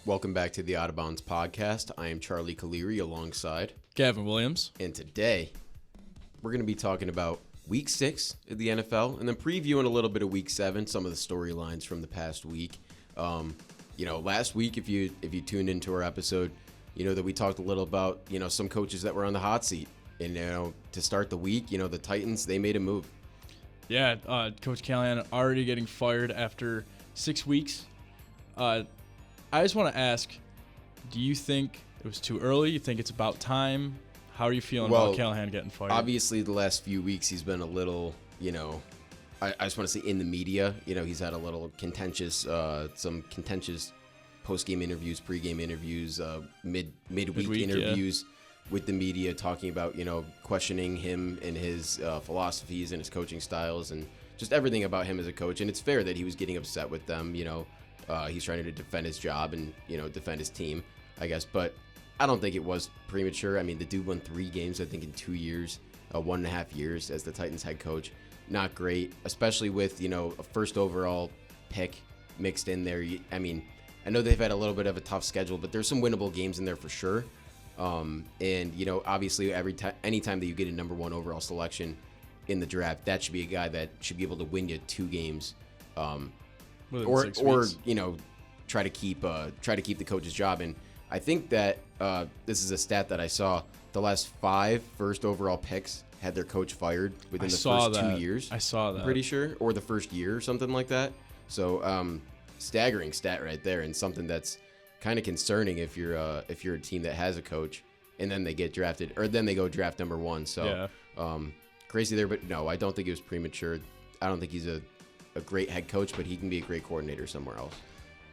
Welcome back to the Out of Bounds podcast. I am Charlie Calieri alongside Gavin Williams. And today we're going to be talking about Week 6 of the NFL and then previewing a little bit of Week 7, some of the storylines from the past week. Last week, if you tuned into our episode, you know that we talked a little about, some coaches that were on the hot seat. And, to start the week, the Titans, they made a move. Yeah, Coach Calieri already getting fired after 6 weeks. I just want to ask, do you think it was too early? You think it's about time? How are you feeling about Callahan getting fired? Obviously, the last few weeks he's been a little, I just want to say in the media. He's had a little contentious, some contentious post-game interviews, pre-game interviews, midweek interviews with the media talking about, questioning him and his philosophies and his coaching styles and just everything about him as a coach. And it's fair that he was getting upset with them, he's trying to defend his job and, defend his team, I guess. But I don't think it was premature. I mean, the dude won 3 games, I think, in 2 years, 1.5 years as the Titans head coach. Not great, especially with, a first overall pick mixed in there. I mean, I know they've had a little bit of a tough schedule, but there's some winnable games in there for sure. Obviously, anytime that you get a number 1 overall selection in the draft, that should be a guy that should be able to win you 2 games. Or try to keep the coach's job. And I think that this is a stat that I saw. The last 5 first overall picks had their coach fired within the first 2 years. I saw that. I'm pretty sure, or the first year or something like that. So staggering stat right there, and something that's kind of concerning if you're a team that has a coach and then they get drafted, or then they go draft number 1. So crazy there, but no, I don't think it was premature. I don't think he's a great head coach, but he can be a great coordinator somewhere else.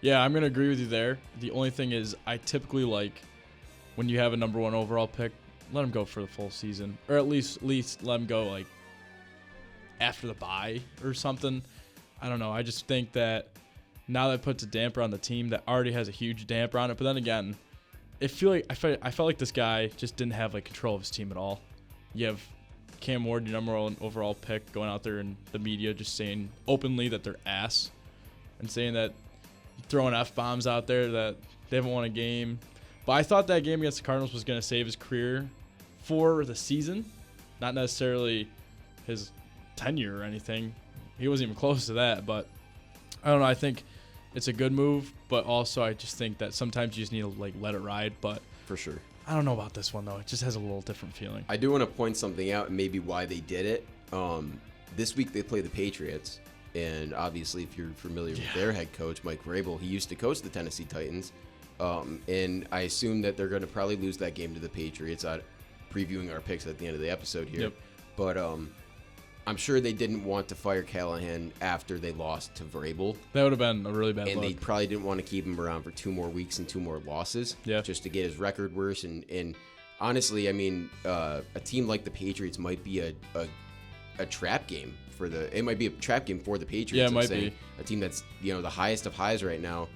Yeah, I'm going to agree with you there. The only thing is I typically like when you have a number 1 overall pick, let him go for the full season, or at least let him go like after the bye or something. I don't know. I just think that now that puts a damper on the team that already has a huge damper on it. But then again, I felt like this guy just didn't have like control of his team at all. You have Cam Ward, your number 1 overall pick, going out there in the media just saying openly that they're ass and saying that throwing F-bombs out there that they haven't won a game. But I thought that game against the Cardinals was going to save his career for the season, not necessarily his tenure or anything. He wasn't even close to that, but I don't know. I think it's a good move, but also I just think that sometimes you just need to let it ride. But for sure. I don't know about this one, though. It just has a little different feeling. I do want to point something out and maybe why they did it. This week they play the Patriots, and obviously if you're familiar with their head coach, Mike Vrabel, he used to coach the Tennessee Titans, and I assume that they're going to probably lose that game to the Patriots. Previewing our picks at the end of the episode here. Yep. But I'm sure they didn't want to fire Callahan after they lost to Vrabel. That would have been a really bad look. And look. they probably didn't want to keep him around for 2 more weeks and 2 more losses just to get his record worse. And honestly, I mean, a team like the Patriots might be a trap game for the Patriots. Yeah, it might be. A team that's, the highest of highs right now,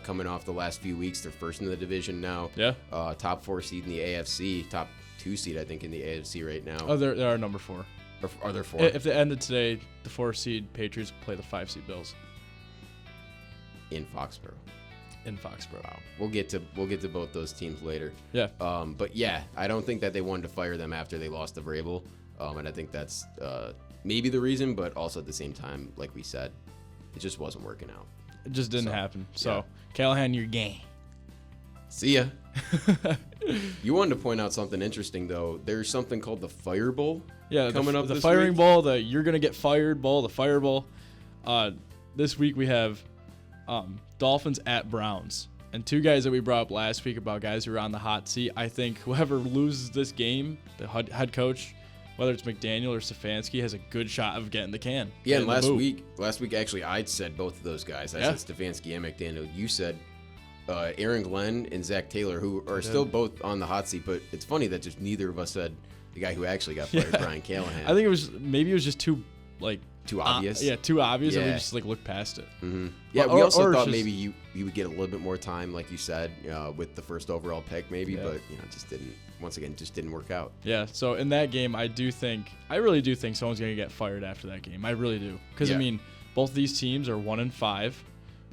coming off the last few weeks. They're first in the division now. Yeah. Top 4 seed in the AFC, top 2 seed, I think, in the AFC right now. Oh, they are number 4. Or are there 4? If they ended today, the 4 seed Patriots play the 5 seed Bills in Foxborough. Wow. We'll get to both those teams later. Yeah. But yeah, I don't think that they wanted to fire them after they lost to Vrabel. And I think that's maybe the reason, but also at the same time, like we said, it just wasn't working out. It just didn't happen. So Callahan, you're game. See ya. You wanted to point out something interesting, though. There's something called the Fire Bowl. Yeah, coming up the this firing week. bowl, the you're gonna get fired bowl, the fire bowl. This week we have Dolphins at Browns, and 2 guys that we brought up last week about guys who are on the hot seat. I think whoever loses this game, the head coach, whether it's McDaniel or Stefanski, has a good shot of getting the can. Yeah, and last week actually I said both of those guys. I said Stefanski and McDaniel. You said Aaron Glenn and Zach Taylor, who are still both on the hot seat, but it's funny that just neither of us said the guy who actually got fired, Brian Callahan. I think it was just too obvious. Too obvious, and we just looked past it. Mm-hmm. Yeah, we also thought maybe you would get a little bit more time, like you said, with the first overall pick, maybe, but it just didn't. Once again, just didn't work out. Yeah. So in that game, I really do think someone's gonna get fired after that game. I really do, because I mean, both these teams are 1-5.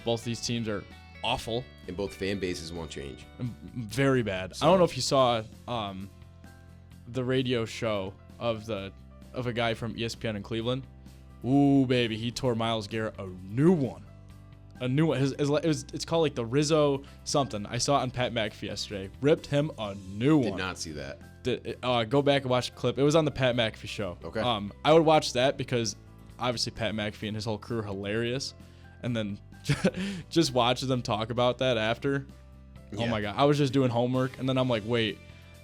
Both these teams are awful. And both fan bases won't change. Very bad. So, I don't know if you saw the radio show of a guy from ESPN in Cleveland. Ooh, baby, he tore Myles Garrett a new one. A new one. It's called like the Rizzo something. I saw it on Pat McAfee yesterday. Ripped him a new one. Did not see that. Go back and watch the clip. It was on the Pat McAfee show. Okay. I would watch that because obviously Pat McAfee and his whole crew are hilarious. And then just watching them talk about that after. Yeah. Oh my God. I was just doing homework and then I'm like, wait.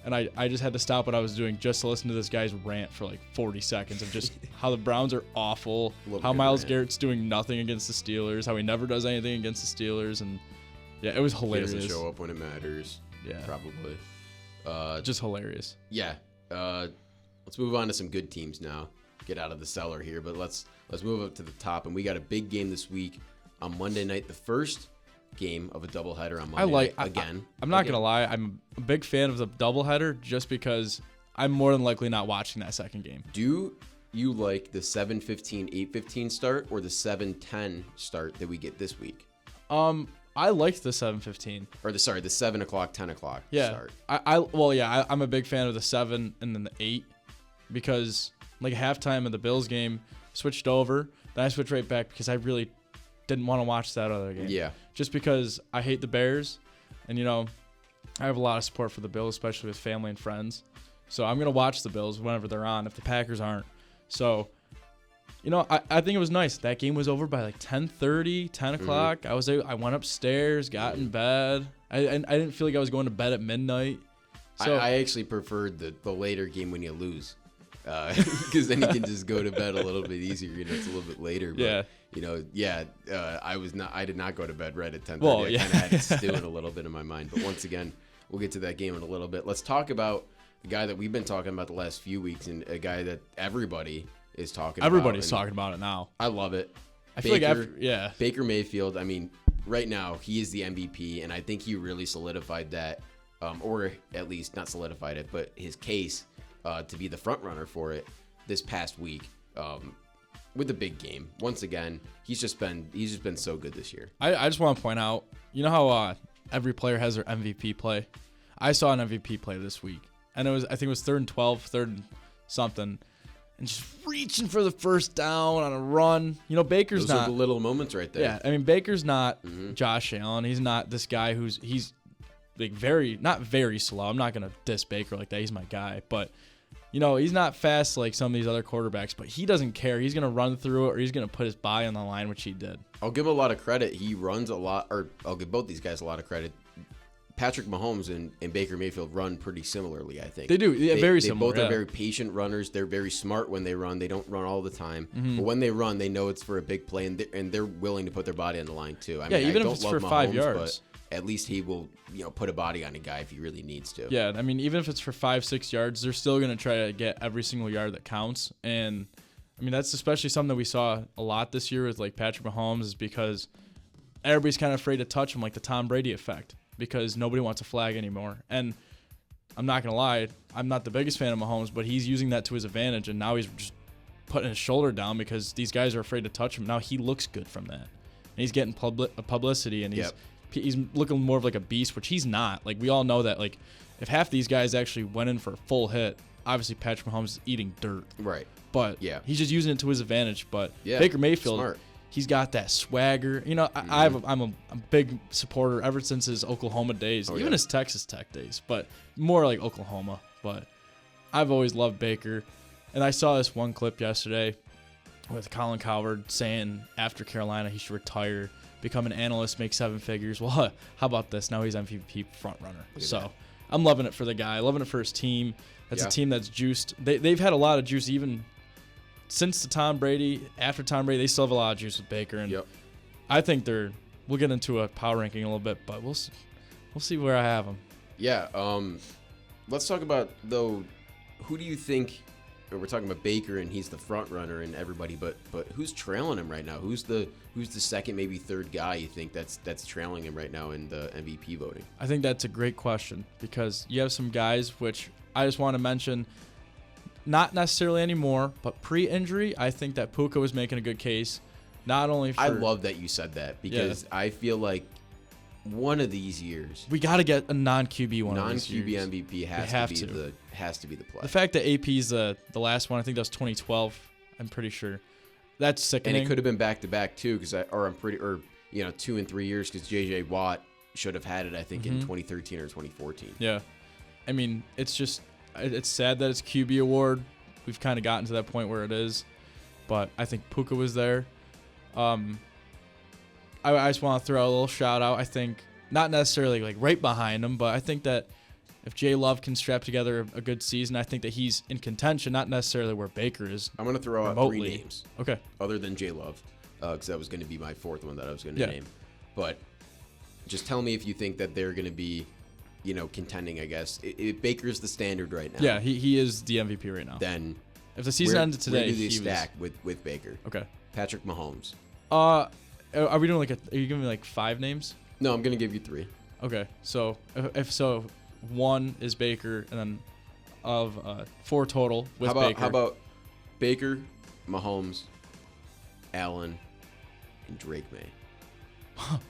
And I just had to stop what I was doing just to listen to this guy's rant for like 40 seconds of just how the Browns are awful, how Myles Garrett's doing nothing against the Steelers, how he never does anything against the Steelers. And yeah, it was hilarious. He doesn't show up when it matters. Yeah. Probably. Just hilarious. Yeah. Let's move on to some good teams now. Get out of the cellar here, but let's move up to the top. And we got a big game this week on Monday night, the first game of a doubleheader on Monday night again. I'm not going to lie. I'm a big fan of the doubleheader just because I'm more than likely not watching that second game. Do you like the 7:15, 8:15 start or the 7:10 start that we get this week? I liked the 7:15. Or the 7 o'clock, 10 o'clock start. I'm a big fan of the 7 and then the 8 because like halftime of the Bills game switched over. Then I switched right back because I really didn't want to watch that other game. Yeah. Just because I hate the Bears and, you know, I have a lot of support for the Bills, especially with family and friends. So I'm going to watch the Bills whenever they're on if the Packers aren't. So, you know, I think it was nice. That game was over by like 10:30, 10 o'clock. Mm-hmm. I went upstairs, got in bed. I didn't feel like I was going to bed at midnight. So I actually preferred the later game when you lose. Because then you can just go to bed a little bit easier. You know, it's a little bit later. But, yeah. You know, I did not go to bed right at 10:30. Well, I kind of had it stewing a little bit in my mind. But once again, we'll get to that game in a little bit. Let's talk about a guy that we've been talking about the last few weeks and a guy that everybody is talking about. Everybody's talking about it now. I love it. I feel like Baker Mayfield, I mean, right now, he is the MVP, and I think he really solidified that, or at least not solidified it, but his case to be the front runner for it this past week with the big game. Once again, he's just been so good this year. I just want to point out, you know how every player has their MVP play? I saw an MVP play this week, and I think it was 3rd and 12, 3rd and something, and just reaching for the first down on a run. You know, Baker's Those not. are the little moments right there. Yeah, I mean, Baker's not Josh Allen. He's not this guy he's like not very slow. I'm not gonna diss Baker like that. He's my guy, but you know, he's not fast like some of these other quarterbacks. But he doesn't care. He's gonna run through it, or he's gonna put his body on the line, which he did. I'll give him a lot of credit. He runs a lot, or I'll give both these guys a lot of credit. Patrick Mahomes and Baker Mayfield run pretty similarly, I think. They do. Yeah, very similar. They both are very patient runners. They're very smart when they run. They don't run all the time. Mm-hmm. But when they run, they know it's for a big play, and they're willing to put their body on the line, too. I mean, even I if it's love for Mahomes, 5 yards. But at least he will, put a body on a guy if he really needs to. Yeah, I mean, even if it's for 5-6 yards, they're still going to try to get every single yard that counts. And, I mean, that's especially something that we saw a lot this year with, like, Patrick Mahomes is because everybody's kind of afraid to touch him, like the Tom Brady effect, because nobody wants a flag anymore. And I'm not going to lie, I'm not the biggest fan of Mahomes, but he's using that to his advantage, and now he's just putting his shoulder down because these guys are afraid to touch him. Now he looks good from that. And he's getting publicity, and he's looking more of like a beast, which he's not. Like, we all know that, like, if half these guys actually went in for a full hit, obviously Patrick Mahomes is eating dirt. Right. But he's just using it to his advantage. But Baker Mayfield, smart. He's got that swagger. You know, I'm a big supporter ever since his Oklahoma days, even his Texas Tech days, but more like Oklahoma. But I've always loved Baker. And I saw this one clip yesterday with Colin Cowherd saying after Carolina he should retire, become an analyst, make 7 figures. Well, how about this? Now he's MVP front runner. So I'm loving it for the guy, loving it for his team. That's a team that's juiced. They've had a lot of juice even since the Tom Brady, after Tom Brady, they still have a lot of juice with Baker, and I think we'll get into a power ranking a little bit, but we'll see where I have them. Yeah. Let's talk about though. Who do you think? We're talking about Baker, and he's the front runner, and everybody, but who's trailing him right now? Who's the second, maybe third guy you think that's trailing him right now in the MVP voting? I think that's a great question because you have some guys which I just want to mention. Not necessarily anymore, but pre-injury, I think that Puka was making a good case. Not only for... I love that you said that because I feel like one of these years. We got to get a non-QB one. Non-QB MVP has to be the play. The fact that AP's the last one, I think that was 2012. I'm pretty sure. That's sickening. And it could have been back-to-back too, or 2 and 3 years, because J.J. Watt should have had it, I think, in 2013 or 2014. Yeah, I mean, it's sad that it's QB award. We've kind of gotten to that point where it is, but I think Puka was there. I just want to throw a little shout out. I think not necessarily like right behind him, but I think that if Jay Love can strap together a good season, I think that he's in contention, not necessarily where Baker is. I'm going to throw out remotely. 3 names. Okay. Other than Jay Love, because that was going to be my 4th one that I was going to name. But just tell me if you think that they're going to be, contending, I guess. If Baker's the standard right now. Yeah, he is the MVP right now. Then if the season ended today, he stack with Baker. Okay. Patrick Mahomes. Are we doing are you giving me like 5 names? No, I'm going to give you 3. Okay. So if so, 1 is Baker, and then of 4 total with Baker. How about Baker, Mahomes, Allen, and Drake May?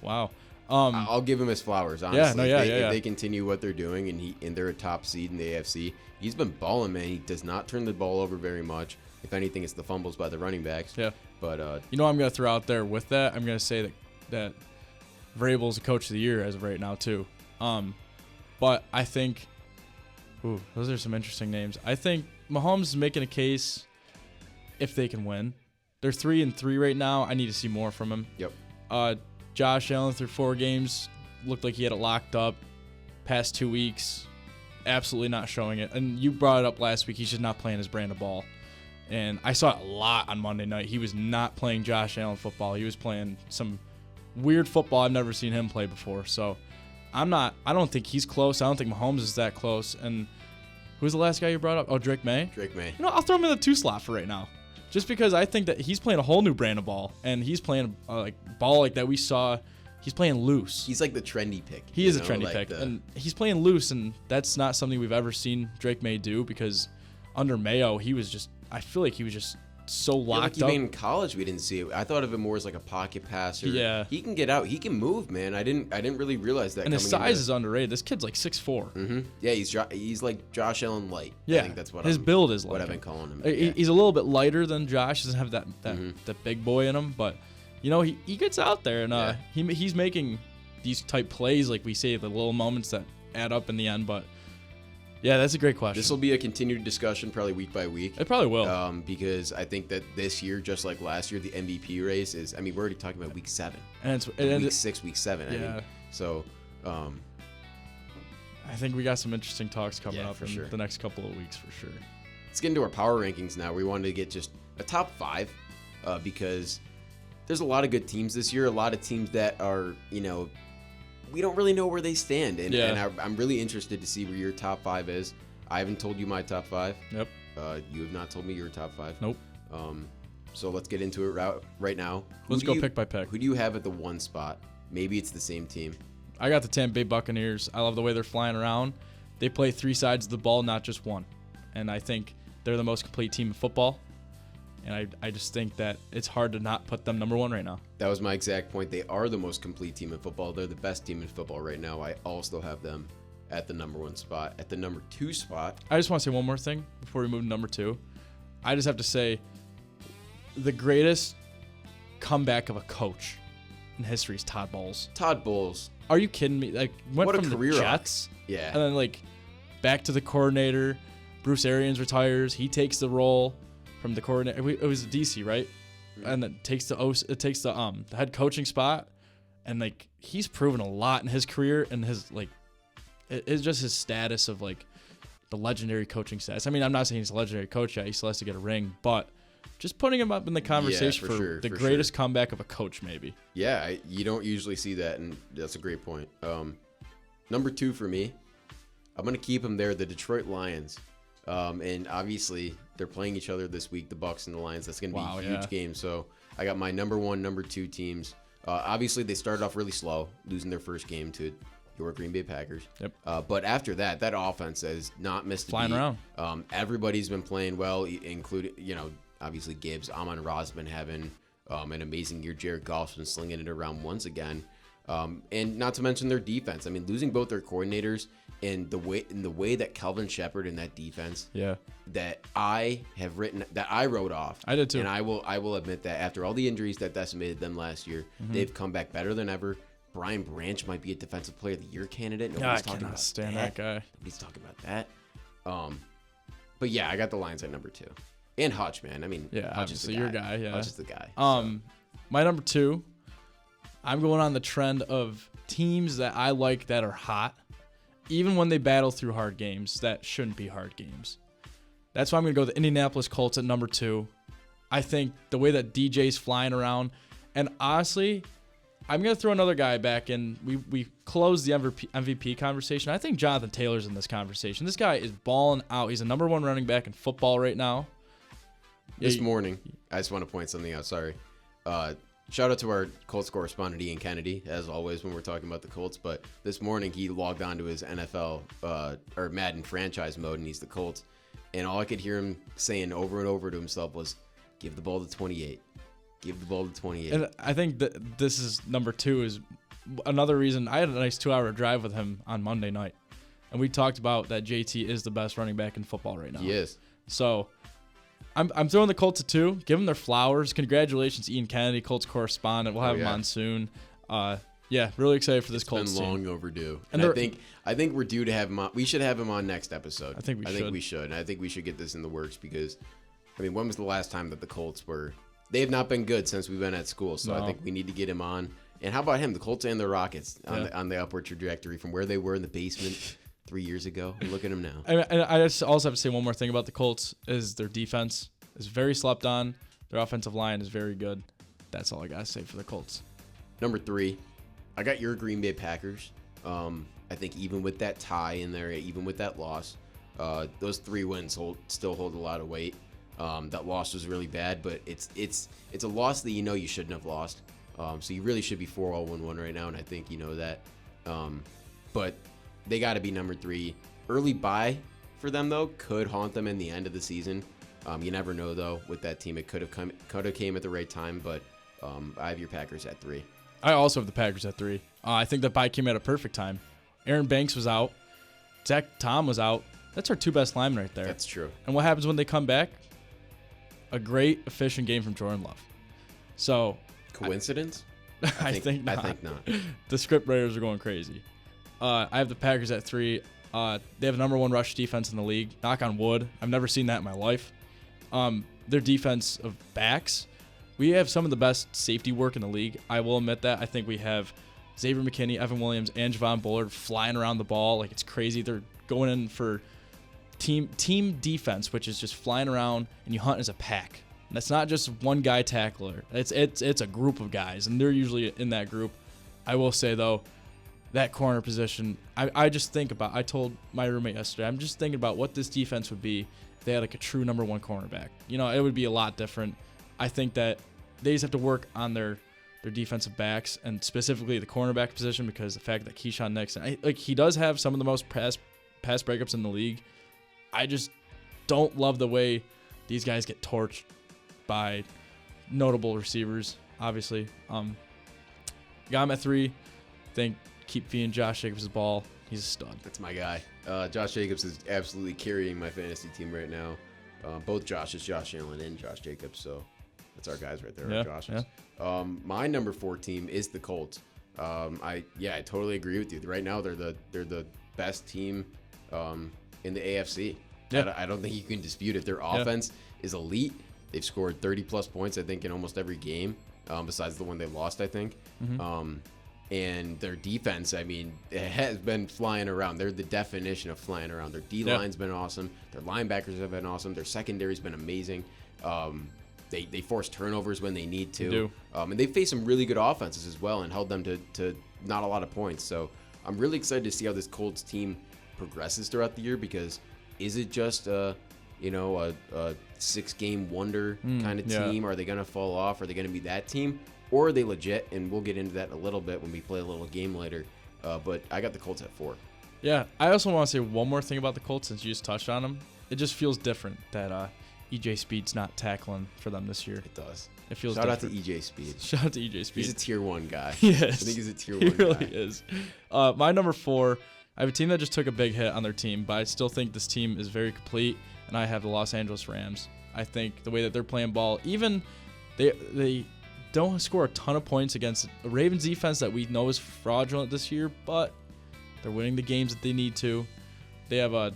Wow. I'll give him his flowers, honestly. Yeah, if they continue what they're doing and they're a top seed in the AFC, he's been balling, man. He does not turn the ball over very much. If anything, it's the fumbles by the running backs. Yeah. But I'm going to throw out there with that. I'm going to say that Vrabel's a coach of the year as of right now too. But I think, those are some interesting names. I think Mahomes is making a case if they can win. They're 3-3 right now. I need to see more from him. Yep. Josh Allen through 4 games looked like he had it locked up. Past 2 weeks, absolutely not showing it. And you brought it up last week. He's just not playing his brand of ball. And I saw it a lot on Monday night. He was not playing Josh Allen football. He was playing some weird football I've never seen him play before. So I don't think he's close. I don't think Mahomes is that close. And who's the last guy you brought up? Oh, Drake May? Drake May. I'll throw him in the 2 slot for right now. Just because I think that he's playing a whole new brand of ball. And he's playing ball like that we saw. He's playing loose. He's like the trendy pick. He is a trendy pick. And he's playing loose, and that's not something we've ever seen Drake May do, because under Mayo, I feel like he was just so locked up. Even in college, we didn't see it. I thought of him more as like a pocket passer. Yeah. He can get out. He can move, man. I didn't really realize that. And his size is underrated. This kid's like 6'4". Mm-hmm. Yeah, he's like Josh Allen light. Yeah. I think that's what his build is like what I've been calling him. He's a little bit lighter than Josh. Doesn't have that big boy in him, but he gets out there, and he's making these type plays, like we say, the little moments that add up in the end. But yeah, that's a great question. This will be a continued discussion, probably week by week. It probably will. Because I think that this year, just like last year, the MVP race is. I mean, we're already talking about week 7, and week 6, week 7. Yeah. So. I think we got some interesting talks coming up in the next couple of weeks for sure. Let's get into our power rankings now. We wanted to get just a top 5 because there's a lot of good teams this year. A lot of teams that are, we don't really know where they stand. And I'm really interested to see where your top 5 is. I haven't told you my top 5. Yep. You have not told me your top 5. Nope. So let's get into it right now. Let's go pick by pick. Who do you have at the 1 spot? Maybe it's the same team. I got the Tampa Bay Buccaneers. I love the way they're flying around. They play 3 sides of the ball, not just one. And I think they're the most complete team in football. And I just think that it's hard to not put them number 1 right now. That was my exact point. They are the most complete team in football. They're the best team in football right now. I also have them at the number 1 spot. At the number 2 spot. I just want to say one more thing before we move to number 2. I just have to say the greatest comeback of a coach in history is Todd Bowles. Todd Bowles. Are you kidding me? Like, went what from a career the Jets, yeah, and then back to the coordinator. Bruce Arians retires. He takes the role from the coordinator. It was the DC, right? Mm-hmm. And then takes the head coaching spot, and he's proven a lot in his career, and his it's just his status of the legendary coaching status. I mean, I'm not saying he's a legendary coach yet. He still has to get a ring, but just putting him up in the conversation for the greatest comeback of a coach, maybe. Yeah, you don't usually see that, and that's a great point. Number 2 for me, I'm going to keep him there, the Detroit Lions. And obviously, they're playing each other this week, the Bucs and the Lions. That's going to be a huge game. So I got my number 1, number 2 teams. Obviously, they started off really slow, losing their first game to your Green Bay Packers. Yep. But after that offense has not missed a beat. Flying around. Everybody's been playing well, including, obviously Gibbs. Amon-Ra's been having an amazing year. Jared Goff's been slinging it around once again. And not to mention their defense. I mean, losing both their coordinators and the way that Kelvin Shepard in that defense, that I wrote off. I did too. And I will admit that after all the injuries that decimated them last year, they've come back better than ever. Brian Branch might be a Defensive Player of the Year candidate. Nobody's talking about that guy. Nobody's talking about that. But yeah, I got the Lions at number 2. And Hutch, man. I mean, Hutch is the guy. Your guy. Yeah, Hutch is the guy. My number 2. I'm going on the trend of teams that I like that are hot, even when they battle through hard games that shouldn't be hard games. That's why I'm going to go the Indianapolis Colts at number 2. I think the way that DJ's flying around, and honestly, I'm going to throw another guy back in. We closed the MVP conversation. I think Jonathan Taylor's in this conversation. This guy is balling out. He's the number 1 running back in football right now. This morning, I just want to point something out. Sorry. Shout out to our Colts correspondent, Ian Kennedy, as always, when we're talking about the Colts. But this morning, he logged on to his NFL or Madden franchise mode, and he's the Colts. And all I could hear him saying over and over to himself was, give the ball to 28. Give the ball to 28. And I think that this is number 2 is another reason. I had a nice 2-hour drive with him on Monday night. And we talked about that JT is the best running back in football right now. He is. So I'm throwing the Colts at 2. Give them their flowers. Congratulations, Ian Kennedy, Colts correspondent. We'll have him on soon. Really excited for this Colts team. It's been long overdue. And I think we're due to have him on. We should have him on next episode. I think we should. And I think we should get this in the works because, I mean, when was the last time that the Colts were... They have not been good since we've been at school, so I think we need to get him on. And how about him, the Colts and the Rockets, on the upward trajectory from where they were in the basement 3 years ago. And look at them now. And I just also have to say one more thing about the Colts is their defense is very slept on. Their offensive line is very good. That's all I got to say for the Colts. Number 3, I got your Green Bay Packers. I think even with that tie in there, even with that loss, those 3 wins still hold a lot of weight. That loss was really bad, but it's a loss that you shouldn't have lost. So you really should be 4-0-1-1 right now, and I think you know that. But they got to be number 3. Early bye for them though could haunt them in the end of the season. You never know though with that team. It could have came at the right time, but I have your Packers at 3. I also have the Packers at 3. I think that bye came at a perfect time. Aaron Banks was out. Zach Tom was out. That's our 2 best linemen right there. That's true. And what happens when they come back? A great, efficient game from Jordan Love. So coincidence? I think not. I think not. The script writers are going crazy. I have the Packers at 3. They have the number 1 rush defense in the league. Knock on wood. I've never seen that in my life. Their defense of backs. We have some of the best safety work in the league. I will admit that. I think we have Xavier McKinney, Evan Williams, and Javon Bullard flying around the ball like it's crazy. They're going in for team defense, which is just flying around and you hunt as a pack. And that's not just one guy tackler. It's a group of guys, and they're usually in that group. I will say though, that corner position, I just think about. I told my roommate yesterday, I'm just thinking about what this defense would be if they had like a true number 1 cornerback. It would be a lot different. I think that they just have to work on their defensive backs and specifically the cornerback position because the fact that Keyshawn Nixon, he does have some of the most pass breakups in the league. I just don't love the way these guys get torched by notable receivers, obviously. Got him at 3. Think keep feeding Josh Jacobs the ball. He's a stud. That's my guy. Josh Jacobs is absolutely carrying my fantasy team right now. Both Joshes, Josh Allen and Josh Jacobs. So that's our guys right there, our Joshes. Yeah. My number 4 team is the Colts. I totally agree with you. Right now they're the best team in the AFC. Yeah. I don't think you can dispute it. Their offense is elite. They've scored 30-plus points, I think, in almost every game, besides the one they lost, I think. Mm-hmm. And their defense, I mean, it has been flying around. They're the definition of flying around. Their D-line's been awesome. Their linebackers have been awesome. Their secondary's been amazing. They force turnovers when they need to. And they faced some really good offenses as well and held them to not a lot of points. So I'm really excited to see how this Colts team progresses throughout the year because is it just a 6-game wonder kind of team? Are they going to fall off? Are they going to be that team? Or are they legit? And we'll get into that in a little bit when we play a little game later. But I got the Colts at 4. Yeah, I also want to say one more thing about the Colts since you just touched on them. It just feels different that EJ Speed's not tackling for them this year. It does. It feels Shout different. out to EJ Speed. Shout out to EJ Speed. He's a tier 1 guy. Yes. I think he's a tier 1 He guy. really is. My number 4, I have a team that just took a big hit on their team, but I still think this team is very complete, and I have the Los Angeles Rams. I think the way that they're playing ball, even they don't score a ton of points against the Ravens defense that we know is fraudulent this year, but they're winning the games that they need to. They have a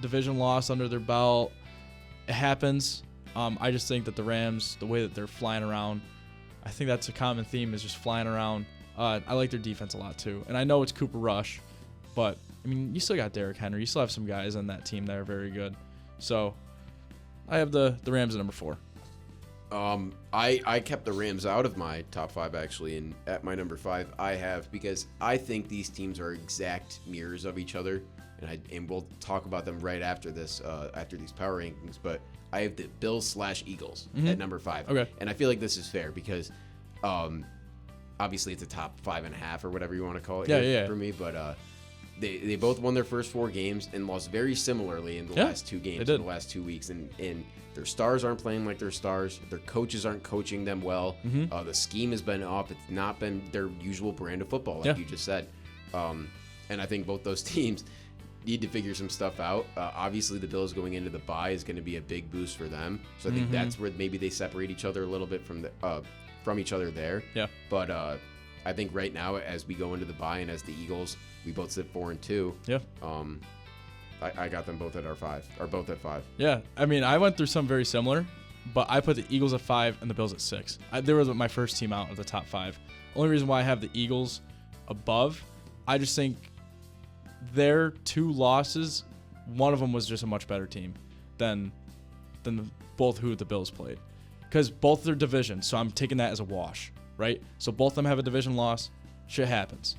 division loss under their belt. It happens. I just think that the Rams, the way that they're flying around, I think that's a common theme, is just flying around. I like their defense a lot too. And I know it's Cooper Rush, but I mean, you still got Derrick Henry. You still have some guys on that team that are very good. So I have the Rams at number 4. I kept the Rams out of my top 5 actually, and at my number 5 I have, because I think these teams are exact mirrors of each other, and we'll talk about them right after this, after these power rankings. But I have the Bills/Eagles at number 5. Okay. And I feel like this is fair because, obviously it's a top 5.5 or whatever you want to call it for me, but they both won their first 4 games and lost very similarly in the last 2 games in the last 2 weeks, and their stars aren't playing like their stars. Their coaches aren't coaching them well. The scheme has been off. It's not been their usual brand of football, like you just said. And I think both those teams need to figure some stuff out. Obviously, the Bills going into the bye is going to be a big boost for them. So I think that's where maybe they separate each other a little bit from each other there. Yeah. But I think right now, as we go into the bye and as the Eagles, we both sit 4-2. Yeah. I got them both at our 5, or both at 5. Yeah. I mean, I went through something very similar, but I put the Eagles at 5 and the Bills at 6. They were my first team out of the top 5. Only reason why I have the Eagles above, I just think their 2 losses, one of them was just a much better team than both who the Bills played, because both their division. So I'm taking that as a wash, right? So both of them have a division loss. Shit happens.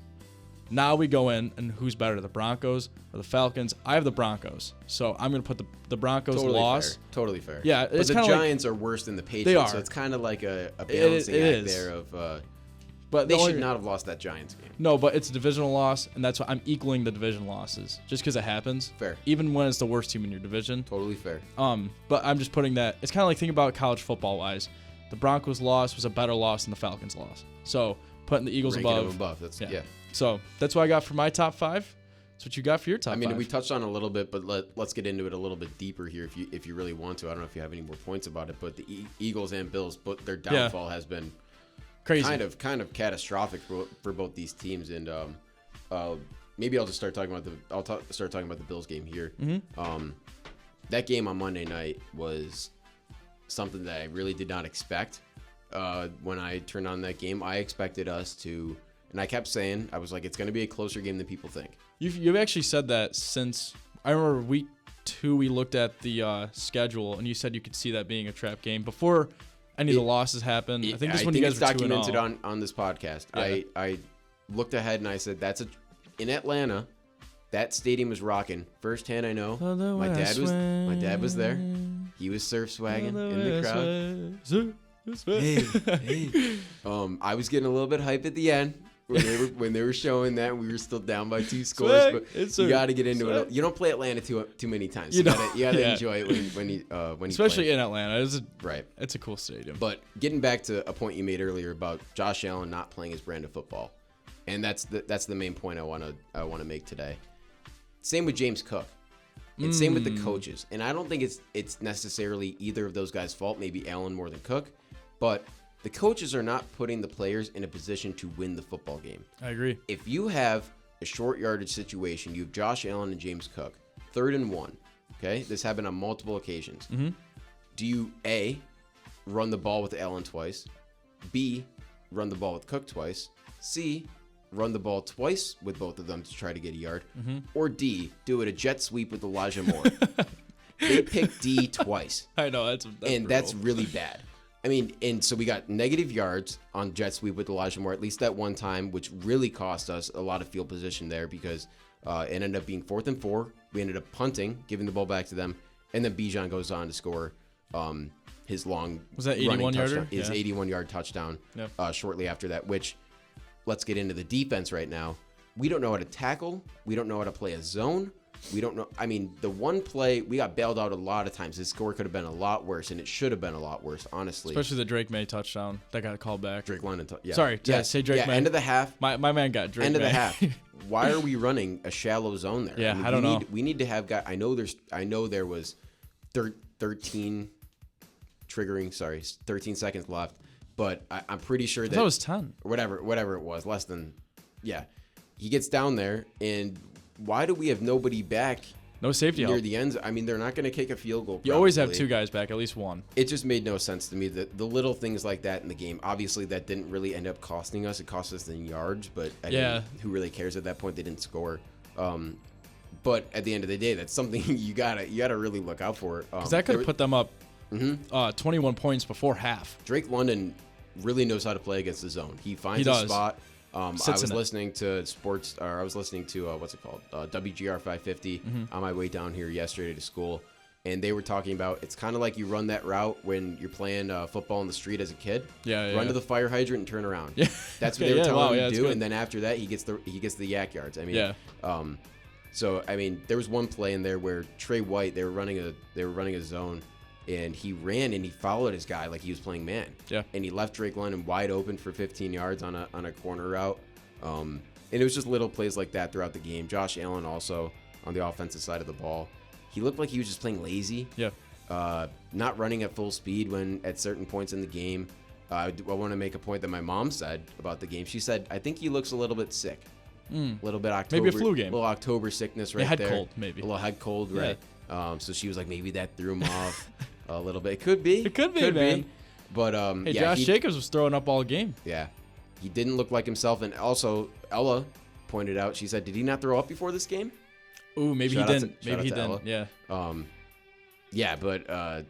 Now we go in, and who's better, the Broncos or the Falcons? I have the Broncos, so I'm going to put the Broncos loss. Totally fair. Yeah, but the Giants are worse than the Patriots. They are. So it's kind of like a balancing act there of. But they should not have lost that Giants game. No, but it's a divisional loss, and that's why I'm equaling the division losses, just because it happens. Fair. Even when it's the worst team in your division. Totally fair. But I'm just putting that. It's kind of like, think about college football wise. The Broncos loss was a better loss than the Falcons loss. So putting the Eagles above. That's yeah. So that's what I got for my top 5. That's what you got for your top 5. I mean, we touched on it a little bit, but let's get into it a little bit deper here if you really want to. I don't know if you have any more points about it, but the Eagles and Bills, but their downfall has been crazy, kind of catastrophic for both these teams. And maybe I'll just start talking about the Bills game here. That game on Monday night was something that I really did not expect. When I turned on that game, I expected us to. And I kept saying, I was like, it's going to be a closer game than people think. You've actually said that since, I remember week 2 we looked at the schedule, and you said you could see that being a trap game before any of the losses happened. I think this one you guys it's were 2-0. documented on this podcast. Yeah. I looked ahead and I said, in Atlanta, that stadium was rocking. Firsthand, I know. My dad was there. He was surf swagging in the crowd. Hey. I was getting a little bit hyped at the end when they were showing that we were still down by 2 scores. But you got to get into it. You don't play Atlanta too many times. You got to enjoy it when you especially in Atlanta. Right. It's a cool stadium. But getting back to a point you made earlier about Josh Allen not playing his brand of football, and that's the main point I want to make today. Same with James Cook. And same with the coaches. And I don't think it's necessarily either of those guys' fault, maybe Allen more than Cook, but the coaches are not putting the players in a position to win the football game. I agree. If you have a short yardage situation, you have Josh Allen and James Cook, 3rd and 1, okay? This happened on multiple occasions. Do you, A, run the ball with Allen twice, B, run the ball with Cook twice, C, run the ball twice with both of them to try to get a yard, or D, do it a jet sweep with Elijah Moore? They picked D twice. I know, that's really bad. I mean, and so we got negative yards on jet sweep with Elijah Moore, at least that one time, which really cost us a lot of field position there because it ended up being 4th and 4. We ended up punting, giving the ball back to them, and then Bijan goes on to score his long was that 81-yarder? His 81-yard touchdown shortly after that, which, let's get into the defense right now. We don't know how to tackle. We don't know how to play a zone. We don't know. I mean, the one play, we got bailed out a lot of times. His score could have been a lot worse, and it should have been a lot worse, honestly. Especially the Drake May touchdown that got called back. Drake London. Yeah. Sorry, did I say Drake May? End of the half. My man got Drake End May. of the half. Why are we running a shallow zone there? Yeah, I don't know. We need to have guys. I know there was 13 seconds left, but I'm pretty sure that was 10. Whatever it was, less than. Yeah, he gets down there, and why do we have nobody back? No safety near help. the ends. I mean, they're not going to kick a field goal. You always have two guys back, at least one. It just made no sense to me that the little things like that in the game. Obviously, that didn't really end up costing us. It cost us in yards, but I mean, who really cares at that point? They didn't score. But at the end of the day, that's something you gotta really look out for. Because that could have put them up 21 points before half. Drake London really knows how to play against the zone. He finds a spot. I was listening to what's it called? WGR 550 on my way down here yesterday to school, and they were talking about it's kind of like you run that route when you're playing football in the street as a kid. Run to the fire hydrant and turn around. Yeah. That's what they were telling him to do, and then after that he gets the yak yards. I mean, so I mean, there was one play in there where Trey White they were running a zone. And he ran and he followed his guy like he was playing man. Yeah. And he left Drake London wide open for 15 yards on a corner route. And it was just little plays like that throughout the game. Josh Allen also on the offensive side of the ball. He looked like he was just playing lazy. Yeah. Not running at full speed when at certain points in the game. I want to make a point that my mom said about the game. She said, I think he looks a little bit sick. A little bit October. Maybe a flu game. A little October sickness right there. Head cold, maybe. A little head cold, right. So she was like, maybe that threw him off a little bit. It could be. It could be, man. But hey, Josh Jacobs was throwing up all game. Yeah, he didn't look like himself. And also, Ella pointed out. She said, "Did he not throw up before this game?" Ooh, maybe he didn't. Maybe he didn't. Yeah. Yeah, but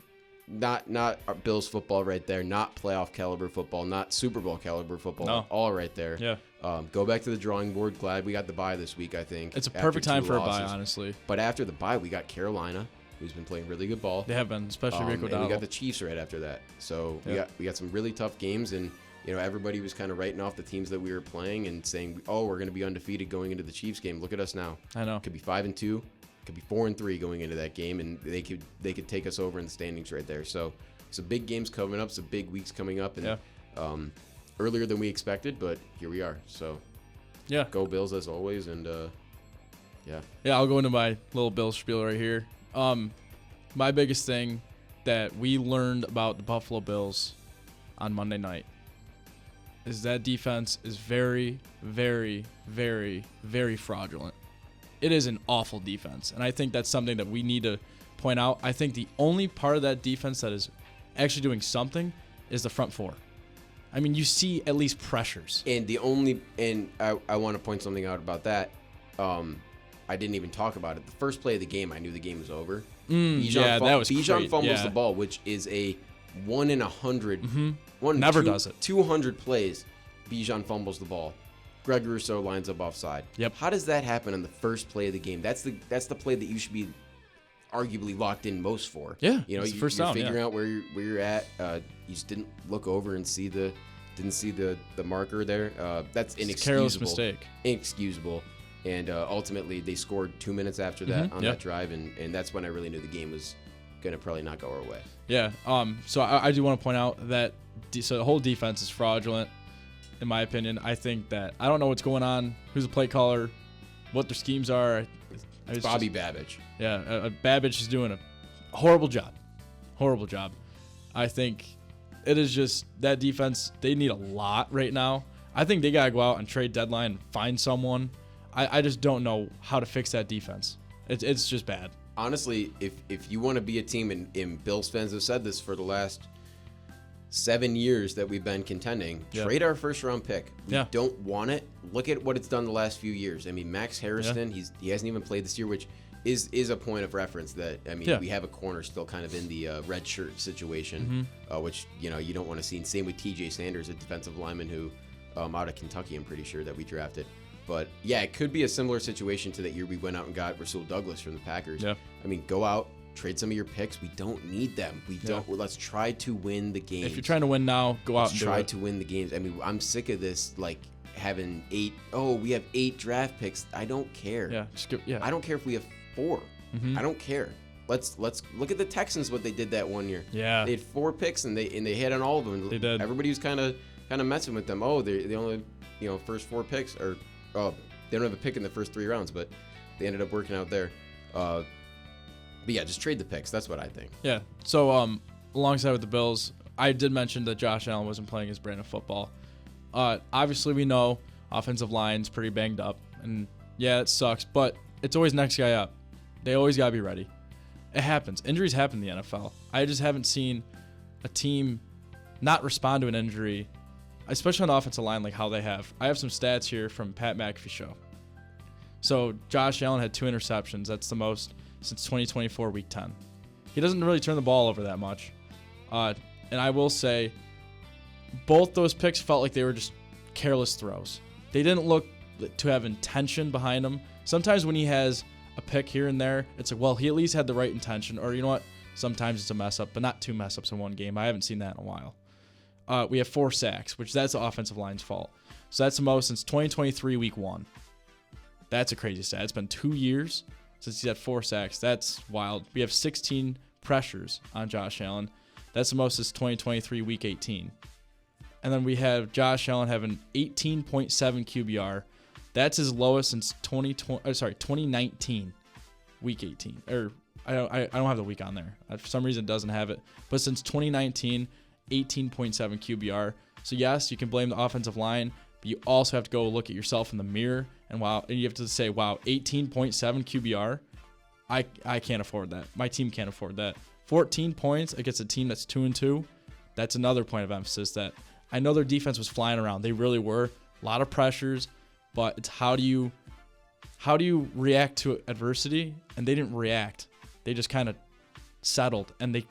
not Bills football right there. Not playoff caliber football. Not Super Bowl caliber football. No. All right there. Yeah. Go back to the drawing board. Glad we got the bye this week. I think it's a perfect time for a bye, honestly. But after the bye, we got Carolina, who's been playing really good ball. They have been, especially Rico Dowdle. And we got the Chiefs right after that. So we got some really tough games, and everybody was kind of writing off the teams that we were playing and saying, "Oh, we're going to be undefeated going into the Chiefs game. Look at us now." I know. Could be 5-2, could be 4-3 going into that game, and they could take us over in the standings right there. So some big games coming up, some big weeks coming up, and earlier than we expected, but here we are. So go Bills as always, and I'll go into my little Bills spiel right here. My biggest thing that we learned about the Buffalo Bills on Monday night is that defense is very, very, very, very fraudulent. It is an awful defense, and I think that's something that we need to point out. I think the only part of that defense that is actually doing something is the front four. I mean, you see at least pressures. And I want to point something out about that. I didn't even talk about it. The first play of the game, I knew the game was over. That was Bijan fumbles the ball, which is a 1 in 100. Never does it. 200 plays, Bijan fumbles the ball. Greg Rousseau lines up offside. Yep. How does that happen on the first play of the game? That's the play that you should be arguably locked in most for. Yeah. You're figuring out where you're at. You just didn't look over and see the marker there. That's inexcusable. Careless mistake. Inexcusable. And ultimately, they scored 2 minutes after that on that drive, and that's when I really knew the game was going to probably not go our way. Yeah. So I do want to point out that the whole defense is fraudulent, in my opinion. I think that I don't know what's going on, who's the play caller, what their schemes are. It's Bobby Babbage. Yeah, Babbage is doing a horrible job. Horrible job. I think it is just that defense, they need a lot right now. I think they got to go out and trade deadline and find someone. I just don't know how to fix that defense. It's just bad. Honestly, if you want to be a team, and Bills fans have said this for the last 7 years that we've been contending, trade our first-round pick. We don't want it. Look at what it's done the last few years. I mean, Max Harrison, he hasn't even played this year, which is a point of reference that, I mean, we have a corner still kind of in the red shirt situation, which, you don't want to see. And same with TJ Sanders, a defensive lineman who, out of Kentucky, I'm pretty sure that we drafted. But, yeah, it could be a similar situation to that year we went out and got Rasul Douglas from the Packers. Yeah. I mean, go out, trade some of your picks. We don't need them. We don't. Well, let's try to win the game. If you're trying to win now, go out and try to win the games. I mean, I'm sick of this, like, having we have 8 draft picks. I don't care. Yeah. I don't care if we have 4. I don't care. Let's look at the Texans, what they did that one year. Yeah. They had 4 picks and they hit on all of them. They did. Everybody was kind of messing with them. Oh, they only first 4 picks, or they don't have a pick in the first 3 rounds, but they ended up working out there. But yeah, just trade the picks. That's what I think. Yeah. So alongside with the Bills, I did mention that Josh Allen wasn't playing his brand of football. Obviously, we know offensive line's pretty banged up, and yeah, it sucks, but it's always next guy up. They always got to be ready. It happens. Injuries happen in the NFL. I just haven't seen a team not respond to an injury, especially on the offensive line, like how they have. I have some stats here from Pat McAfee show. So Josh Allen had 2 interceptions. That's the most since 2024 Week 10. He doesn't really turn the ball over that much. And I will say, both those picks felt like they were just careless throws. They didn't look to have intention behind them. Sometimes when he has a pick here and there, it's like, well, he at least had the right intention. Or you know what? Sometimes it's a mess up, but not 2 mess ups in one game. I haven't seen that in a while. We have 4 sacks, which that's the offensive line's fault. So that's the most since 2023 Week 1. That's a crazy stat. It's been 2 years since he's had 4 sacks. That's wild. We have 16 pressures on Josh Allen. That's the most since 2023 Week 18. And then we have Josh Allen having 18.7 QBR. That's his lowest since 2019 Week 18. Or I don't have the week on there. For some reason, it doesn't have it. But since 2019, 18.7 QBR. So yes, you can blame the offensive line, but you also have to go look at yourself in the mirror and you have to say, wow, 18.7 QBR. I can't afford that. My team can't afford that. 14 points against a team that's 2-2. That's another point of emphasis that I know their defense was flying around. They really were. A lot of pressures, but it's how do you react to adversity? And they didn't react. They just kind of settled, and they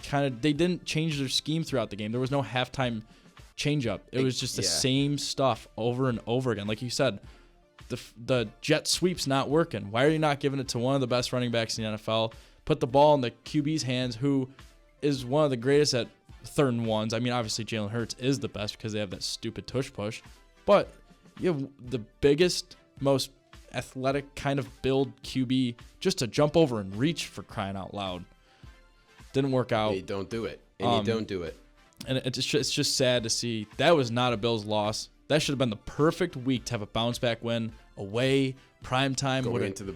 didn't change their scheme throughout the game. There was no halftime change up. It was just the same stuff over and over again. Like you said, the jet sweep's not working. Why are you not giving it to one of the best running backs in the NFL? Put the ball in the QB's hands, who is one of the greatest at 3rd and 1s. I mean, obviously Jalen Hurts is the best because they have that stupid tush push, but you have the biggest, most athletic kind of build QB just to jump over and reach, for crying out loud. Didn't work out. You don't do it. And you don't do it. And it's just sad to see. That was not a Bills loss. That should have been the perfect week to have a bounce back win away, prime time. Going into the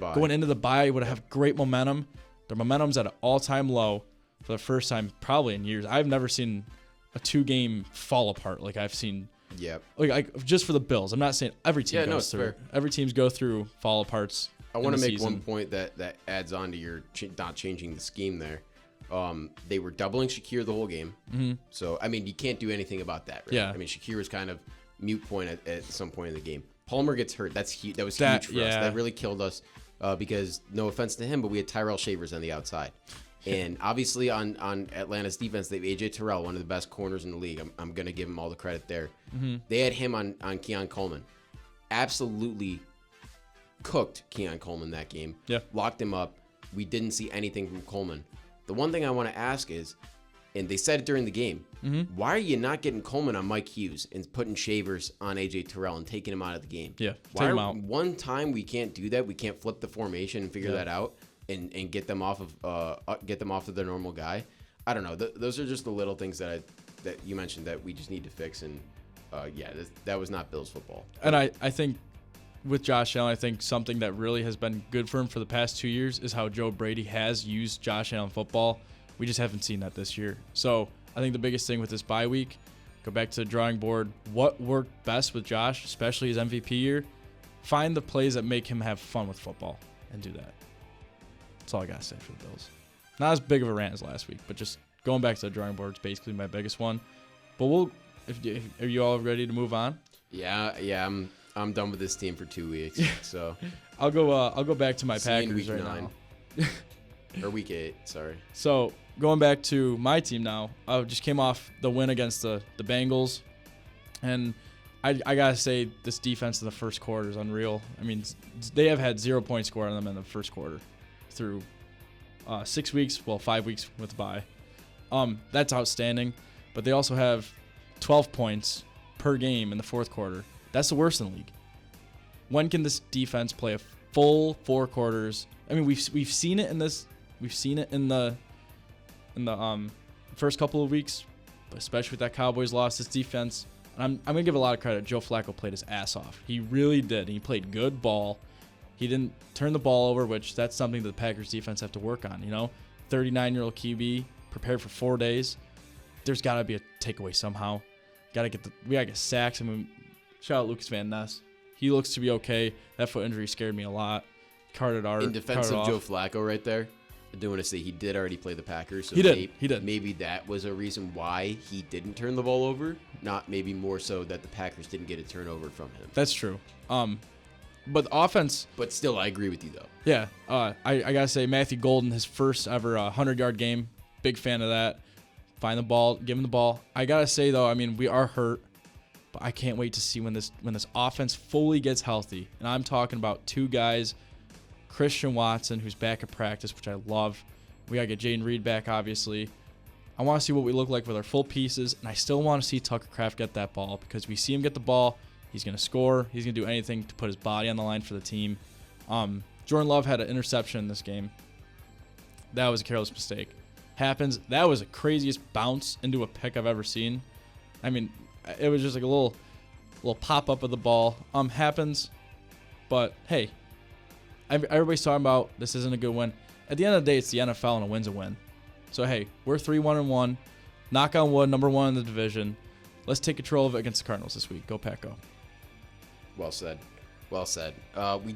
bye, would have great momentum. Their momentum's at an all-time low for the first time probably in years. I've never seen a 2-game fall apart like I've seen. Yep. Like just for the Bills. I'm not saying every team goes through. Fair. Every team's go through fall aparts. I want to make one point that adds on to your not changing the scheme there. They were doubling Shakir the whole game. Mm-hmm. So, I mean, you can't do anything about that, right? Yeah. I mean, Shakir was kind of mute point at some point in the game. Palmer gets hurt. That was huge for us. That really killed us because, no offense to him, but we had Tyrell Shavers on the outside. And obviously on Atlanta's defense, they have A.J. Terrell, one of the best corners in the league. I'm going to give him all the credit there. Mm-hmm. They had him on Keon Coleman. Absolutely cooked Keon Coleman that game. Yeah. Locked him up. We didn't see anything from Coleman. The one thing I want to ask is, and they said it during the game, why are you not getting Coleman on Mike Hughes and putting Shavers on A.J. Terrell and taking him out of the game? Yeah, take him out. One time we can't do that. We can't flip the formation and figure that out and get them off of their normal guy. I don't know. Those are just the little things that you mentioned that we just need to fix. And that was not Bills football. And I think with Josh Allen, I think something that really has been good for him for the past 2 years is how Joe Brady has used Josh Allen football. We just haven't seen that this year. So I think the biggest thing with this bye week, go back to the drawing board. What worked best with Josh, especially his MVP year? Find the plays that make him have fun with football and do that. That's all I got to say for the Bills. Not as big of a rant as last week, but just going back to the drawing board is basically my biggest one. But are you all ready to move on? Yeah, I'm done with this team for 2 weeks. So I'll go back to my Packers right 9. Now. Or week 8, sorry. So going back to my team now, I just came off the win against the Bengals, and I gotta say this defense in the first quarter is unreal. I mean, they have had 0 points scored on them in the first quarter through 6 weeks, 5 weeks with the bye. That's outstanding, but they also have 12 points per game in the fourth quarter. That's the worst in the league. When can this defense play a full 4 quarters? I mean, we've seen it in this. We've seen it in the first couple of weeks, but especially with that Cowboys loss, this defense. And I'm gonna give a lot of credit. Joe Flacco played his ass off. He really did. He played good ball. He didn't turn the ball over, which that's something that the Packers defense have to work on. 39-year-old QB prepared for 4 days. There's got to be a takeaway somehow. We gotta get sacks. I mean, shout out Lucas Van Ness. He looks to be okay. That foot injury scared me a lot. Carted our in defense of Joe Flacco right there. I do want to say he did already play the Packers. So he did. Maybe that was a reason why he didn't turn the ball over. Not maybe more so that the Packers didn't get a turnover from him. That's true. But the offense. But still, I agree with you though. Yeah. I gotta say Matthew Golden, his first ever 100-yard game. Big fan of that. Find the ball, give him the ball. I gotta say though, I mean we are hurt, but I can't wait to see when this offense fully gets healthy. And I'm talking about two guys. Christian Watson, who's back at practice, which I love. We got to get Jaden Reed back, obviously. I want to see what we look like with our full pieces, and I still want to see Tucker Kraft get that ball because we see him get the ball. He's going to score. He's going to do anything to put his body on the line for the team. Jordan Love had an interception in this game. That was a careless mistake. Happens. That was the craziest bounce into a pick I've ever seen. I mean, it was just like a little pop-up of the ball. Happens, but hey, everybody's talking about this isn't a good win. At the end of the day, it's the NFL and a win's a win. So, hey, we're 3-1-1. Knock on wood, number one in the division. Let's take control of it against the Cardinals this week. Go, Pack, go. Well said. Well said. We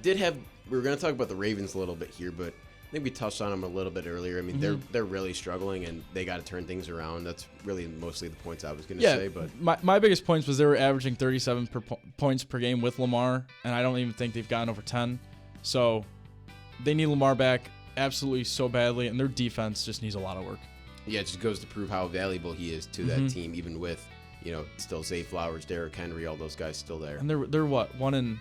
were going to talk about the Ravens a little bit here, but I think we touched on them a little bit earlier. I mean, they're really struggling, and they got to turn things around. That's really mostly the points I was going to say. But my biggest points was they were averaging 37 points per game with Lamar, and I don't even think they've gotten over 10. So they need Lamar back absolutely so badly, and their defense just needs a lot of work. Yeah, it just goes to prove how valuable he is to that team, even with, still Zay Flowers, Derrick Henry, all those guys still there. And they're what, 1-5?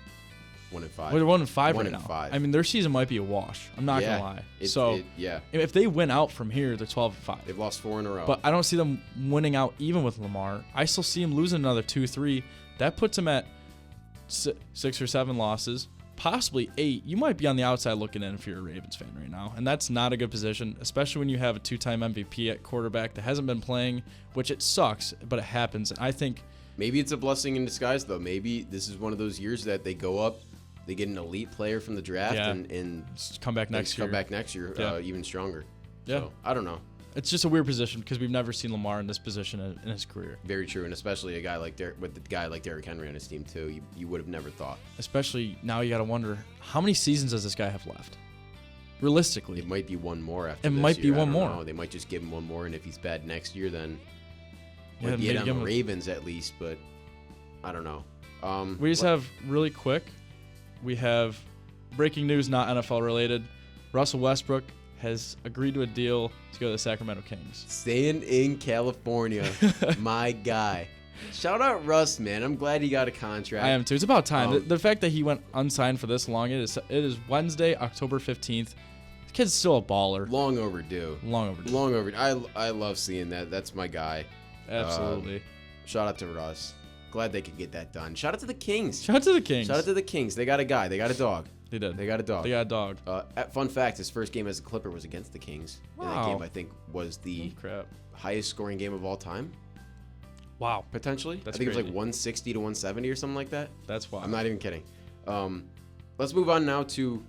Well, they're 1-5 right now. 5. I mean, their season might be a wash. I'm not gonna lie. If they win out from here, they're 12-5. They've lost 4 in a row. But I don't see them winning out even with Lamar. I still see them losing another 2-3. That puts them at 6 or 7 losses. Possibly 8. You might be on the outside looking in if you're a Ravens fan right now. And that's not a good position, especially when you have a 2-time MVP at quarterback that hasn't been playing, which it sucks, but it happens. And I think maybe it's a blessing in disguise, though. Maybe this is one of those years that they go up, they get an elite player from the draft, and come back next year. Even stronger. Yeah. So, I don't know. It's just a weird position because we've never seen Lamar in this position in his career. Very true, and especially with the guy like Derrick Henry on his team too. You would have never thought. Especially now, you got to wonder how many seasons does this guy have left? Realistically, it might be one more after. It might be one more. They might just give him one more, and if he's bad next year, then might be on the Ravens at least. But I don't know. We just have really quick. We have breaking news, not NFL related. Russell Westbrook has agreed to a deal to go to the Sacramento Kings. Staying in California, my guy. Shout out Russ, man. I'm glad he got a contract. I am too. It's about time. The fact that he went unsigned for this long, it is Wednesday, October 15th. The kid's still a baller. Long overdue. Long overdue. Long overdue. I love seeing that. That's my guy. Absolutely. Shout out to Russ. Glad they could get that done. Shout out to the Kings. Shout out to the Kings. Shout out to the Kings. They got a guy. They got a dog. They did. They got a dog. They got a dog. Fun fact, his first game as a Clipper was against the Kings. Wow. And that game, I think, was the highest scoring game of all time. Wow. Potentially. That's I think crazy. It was like 160 to 170 or something like that. That's wild. I'm not even kidding. Let's move on now to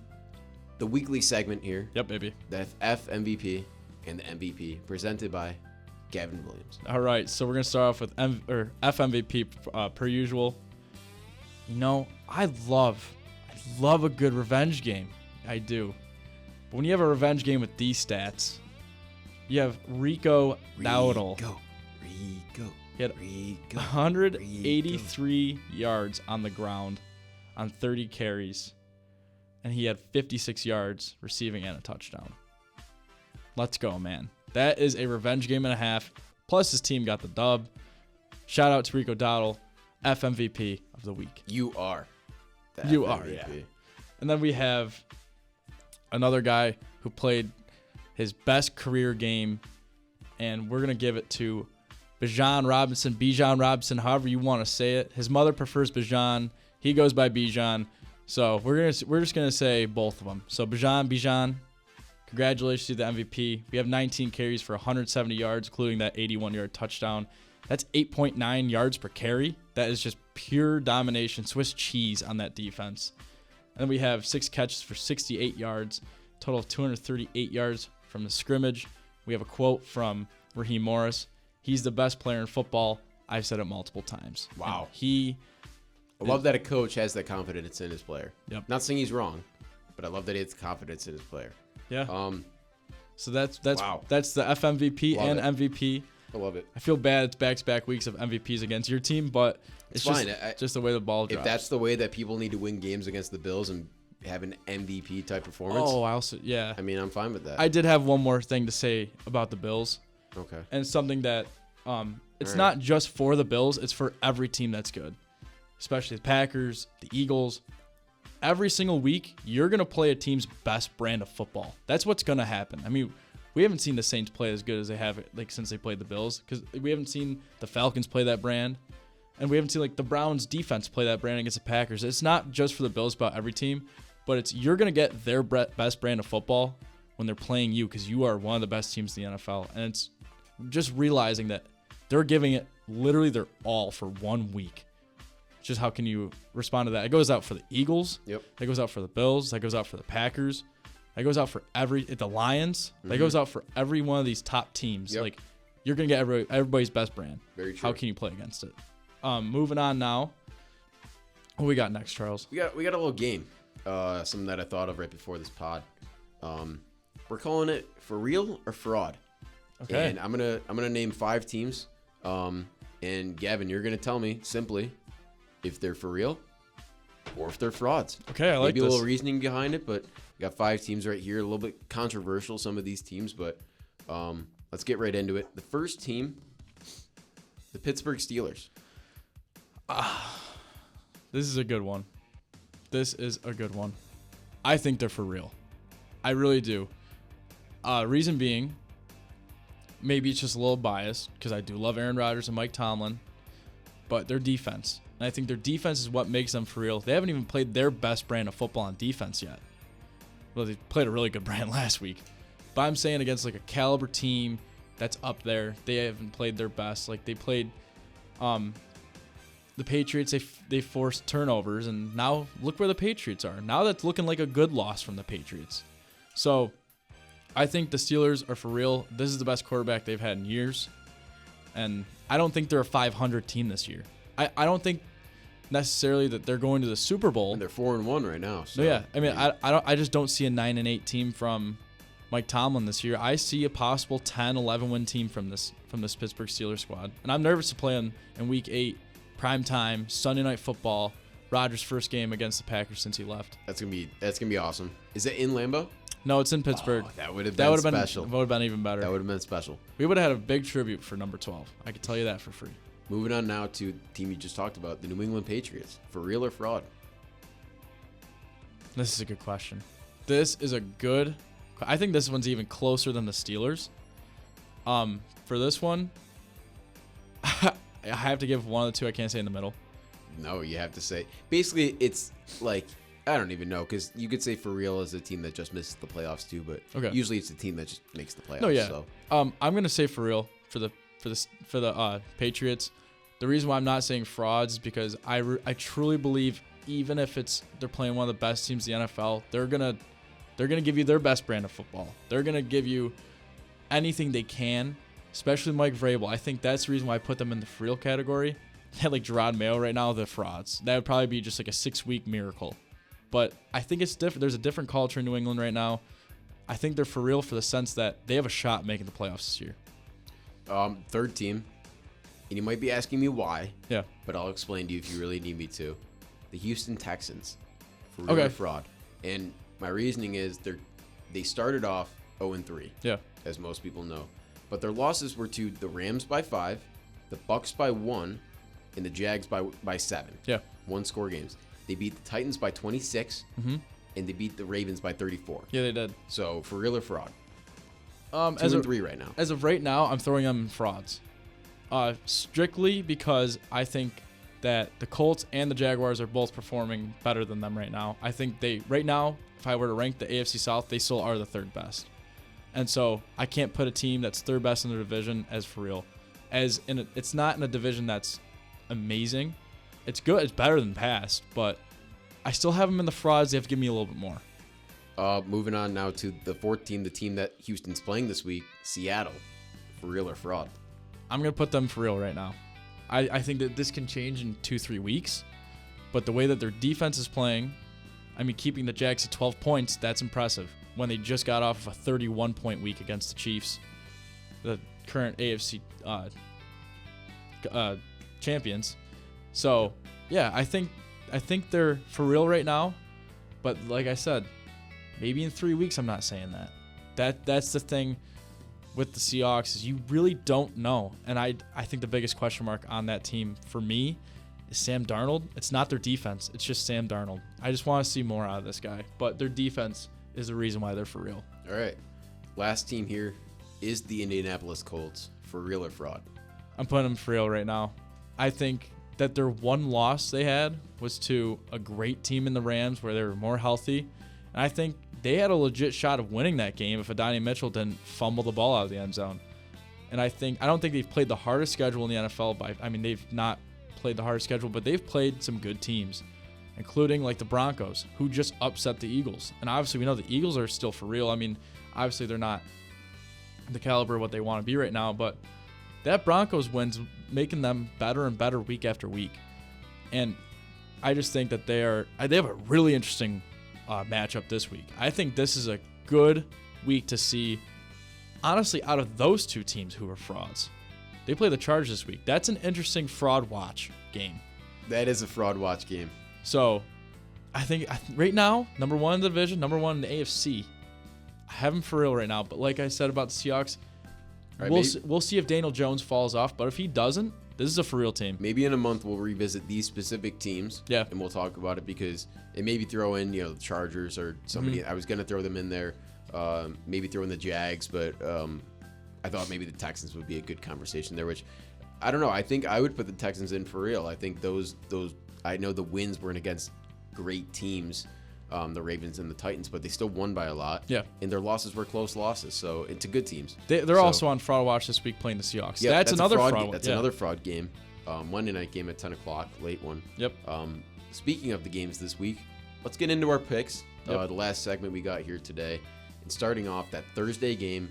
the weekly segment here. Yep, baby. The FMVP and the MVP presented by Gavin Williams. All right, so we're going to start off with FMVP per usual. I love a good revenge game. I do. But when you have a revenge game with these stats, you have Rico Dowdle. He had 183 yards on the ground on 30 carries, and he had 56 yards receiving and a touchdown. Let's go, man. That is a revenge game and a half. Plus, his team got the dub. Shout out to Rico Dowdle, FMVP of the week. You are. You are, yeah. And then we have another guy who played his best career game, and we're going to give it to Bijan Robinson, however you want to say it. His mother prefers Bijan. He goes by Bijan. So we're just gonna say both of them. So Bijan, congratulations to the MVP. We have 19 carries for 170 yards, including that 81-yard touchdown. That's 8.9 yards per carry. That is just pure domination, Swiss cheese on that defense. And then we have 6 catches for 68 yards, total of 238 yards from the scrimmage. We have a quote from Raheem Morris. He's the best player in football. I've said it multiple times. Wow. And I love that a coach has that confidence in his player. Yep. Not saying he's wrong, but I love that he has confidence in his player. Yeah. So that's wow. That's the FMVP Love and MVP. I love it. I feel bad it's back-to-back weeks of MVPs against your team, but it's fine. just the way the ball drops. If that's the way that people need to win games against the Bills and have an MVP type performance, I mean, I'm fine with that. I did have one more thing to say about the Bills. Okay. And something that it's right. not just for the Bills, it's for every team that's good, especially the Packers, the Eagles. Every single week, you're going to play a team's best brand of football. That's what's going to happen. I mean, we haven't seen the Saints play as good as they have since they played the Bills, because we haven't seen the Falcons play that brand, and we haven't seen the Browns defense play that brand against the Packers. It's not just for the Bills about every team, but you're going to get their best brand of football when they're playing you, because you are one of the best teams in the NFL. And it's just realizing that they're giving it literally their all for 1 week. Just how can you respond to that? It goes out for the Eagles. Yep. That goes out for the Bills. That goes out for the Packers. That goes out for the Lions. Mm-hmm. That goes out for every one of these top teams. Yep. You're going to get everybody's best brand. Very true. How can you play against it? Moving on now. What we got next, Charles? We got a little game. Something that I thought of right before this pod. We're calling it For Real or Fraud. Okay. And I'm gonna name 5 teams. And Gavin, you're gonna tell me simply if they're for real or if they're frauds. Okay, I like Maybe this. a little reasoning behind it, but we got 5 teams right here. A little bit controversial, some of these teams, but let's get right into it. The first team, the Pittsburgh Steelers. This is a good one. I think they're for real. I really do. Reason being, maybe it's just a little biased because I do love Aaron Rodgers and Mike Tomlin, but their defense. And I think their defense is what makes them for real. They haven't even played their best brand of football on defense yet. Well, they played a really good brand last week. But I'm saying against a caliber team that's up there, they haven't played their best. They played the Patriots, they forced turnovers, and now look where the Patriots are. Now that's looking like a good loss from the Patriots. So I think the Steelers are for real. This is the best quarterback they've had in years. And I don't think they're a 500 team this year. I don't think necessarily that they're going to the Super Bowl. And they're 4-1 right now. So, no, yeah. I mean, I just don't see a 9-8 team from Mike Tomlin this year. I see a possible 10-11 win team from this Pittsburgh Steelers squad. And I'm nervous to play in Week 8, prime time, Sunday Night Football, Rodgers' first game against the Packers since he left. That's gonna be awesome. Is it in Lambeau? No, it's in Pittsburgh. Oh, that would have been special. That would have been even better. That would have been special. We would have had a big tribute for number 12. I can tell you that for free. Moving on now to the team you just talked about, the New England Patriots. For real or fraud? This is a good question. I think this one's even closer than the Steelers. For this one, I have to give one of the two. I can't say in the middle. No, you have to say. Basically, it's I don't even know, because you could say for real as a team that just misses the playoffs too, but usually it's a team that just makes the playoffs. No, yeah. So. I'm gonna say for real for the Patriots. The reason why I'm not saying frauds is because I truly believe even if they're playing one of the best teams in the NFL, they're gonna give you their best brand of football. They're gonna give you anything they can, especially Mike Vrabel. I think that's the reason why I put them in the for real category. They had Gerard Mayo right now, the frauds. That would probably be just a 6-week miracle. But I think it's different. There's a different culture in New England right now. I think they're for real for the sense that they have a shot making the playoffs this year. Third team, and you might be asking me why. Yeah. But I'll explain to you if you really need me to. The Houston Texans. For real or fraud. And my reasoning is they started off 0-3. Yeah. As most people know. But their losses were to the Rams by 5, the Bucks by 1, and the Jags by 7. Yeah. 1-score games. They beat the Titans by 26, and they beat the Ravens by 34. Yeah, they did. So, for real or fraud? 2-3 right now. As of right now, I'm throwing them in frauds. Strictly because I think that the Colts and the Jaguars are both performing better than them right now. I think right now, if I were to rank the AFC South, they still are the third best. And so I can't put a team that's third best in the division as for real. It's not in a division that's amazing. It's good. It's better than past, but I still have them in the frauds. They have to give me a little bit more. Moving on now to the fourth team, the team that Houston's playing this week, Seattle. For real or fraud? I'm going to put them for real right now. I think that this can change in 2-3 weeks, but the way that their defense is playing, I mean, keeping the Jags at 12 points, that's impressive. When they just got off of a 31-point week against the Chiefs, the current AFC champions. So, yeah, I think they're for real right now, but like I said, maybe in 3 weeks I'm not saying that. That's the thing with the Seahawks is you really don't know. And I think the biggest question mark on that team for me is Sam Darnold. It's not their defense. It's just Sam Darnold. I just want to see more out of this guy. But their defense is the reason why they're for real. All right. Last team here is the Indianapolis Colts. For real or fraud? I'm putting them for real right now. I think that their one loss they had was to a great team in the Rams where they were more healthy. And I think they had a legit shot of winning that game if Adonai Mitchell didn't fumble the ball out of the end zone. And I don't think they've played the hardest schedule in the NFL. They've not played the hardest schedule, but they've played some good teams, including like the Broncos, who just upset the Eagles. And obviously we know the Eagles are still for real. I mean, obviously they're not the caliber of what they want to be right now, but that Broncos win's making them better and better week after week. And I just think that they have a really interesting matchup this week. I think this is a good week to see, honestly, out of those two teams who are frauds. They play the Chargers this week. That's an interesting fraud watch game. That is a fraud watch game. So I think right now, number one in the division, number one in the AFC. I have them for real right now. But like I said about the Seahawks, right, we'll see if Daniel Jones falls off. But if he doesn't, this is a for real team. Maybe in a month we'll revisit these specific teams. Yeah. And we'll talk about it because it maybe throw in, the Chargers or somebody. I was going to throw them in there. Maybe throw in the Jags, but I thought maybe the Texans would be a good conversation there, which I don't know. I think I would put the Texans in for real. I think those I know the wins weren't against great teams, the Ravens and the Titans, but they still won by a lot. Yeah. And their losses were close losses, so it's a good teams. They're also on fraud watch this week playing the Seahawks. Yeah, that's another fraud. That's another fraud game. Monday night game at 10 o'clock, late one. Yep. Speaking of the games this week, let's get into our picks. Yep. The last segment we got here today. And starting off that Thursday game,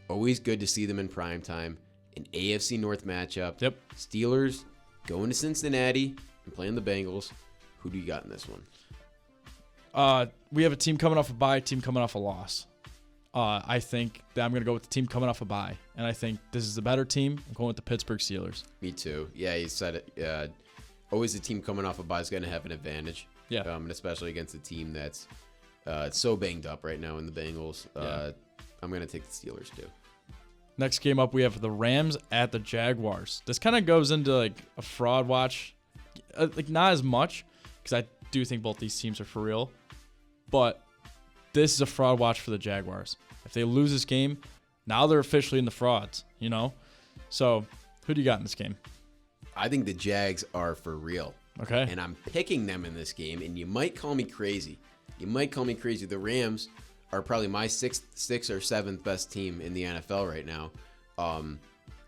always good to see them in prime time. An AFC North matchup. Yep. Steelers going to Cincinnati and playing the Bengals. Who do you got in this one? We have a team coming off a bye, team coming off a loss. I think that I'm going to go with the team coming off a bye. And I think this is the better team. I'm going with the Pittsburgh Steelers. Me too. Yeah, you said it. Always a team coming off a bye is going to have an advantage. Yeah. And especially against a team that's so banged up right now in the Bengals. I'm going to take the Steelers too. Next game up, we have the Rams at the Jaguars. This kind of goes into like a fraud watch. Not as much, because I do think both these teams are for real. But this is a fraud watch for the Jaguars. If they lose this game, now they're officially in the frauds, So, who do you got in this game? I think the Jags are for real. Okay. And I'm picking them in this game, and you might call me crazy. The Rams are probably my sixth or seventh best team in the NFL right now.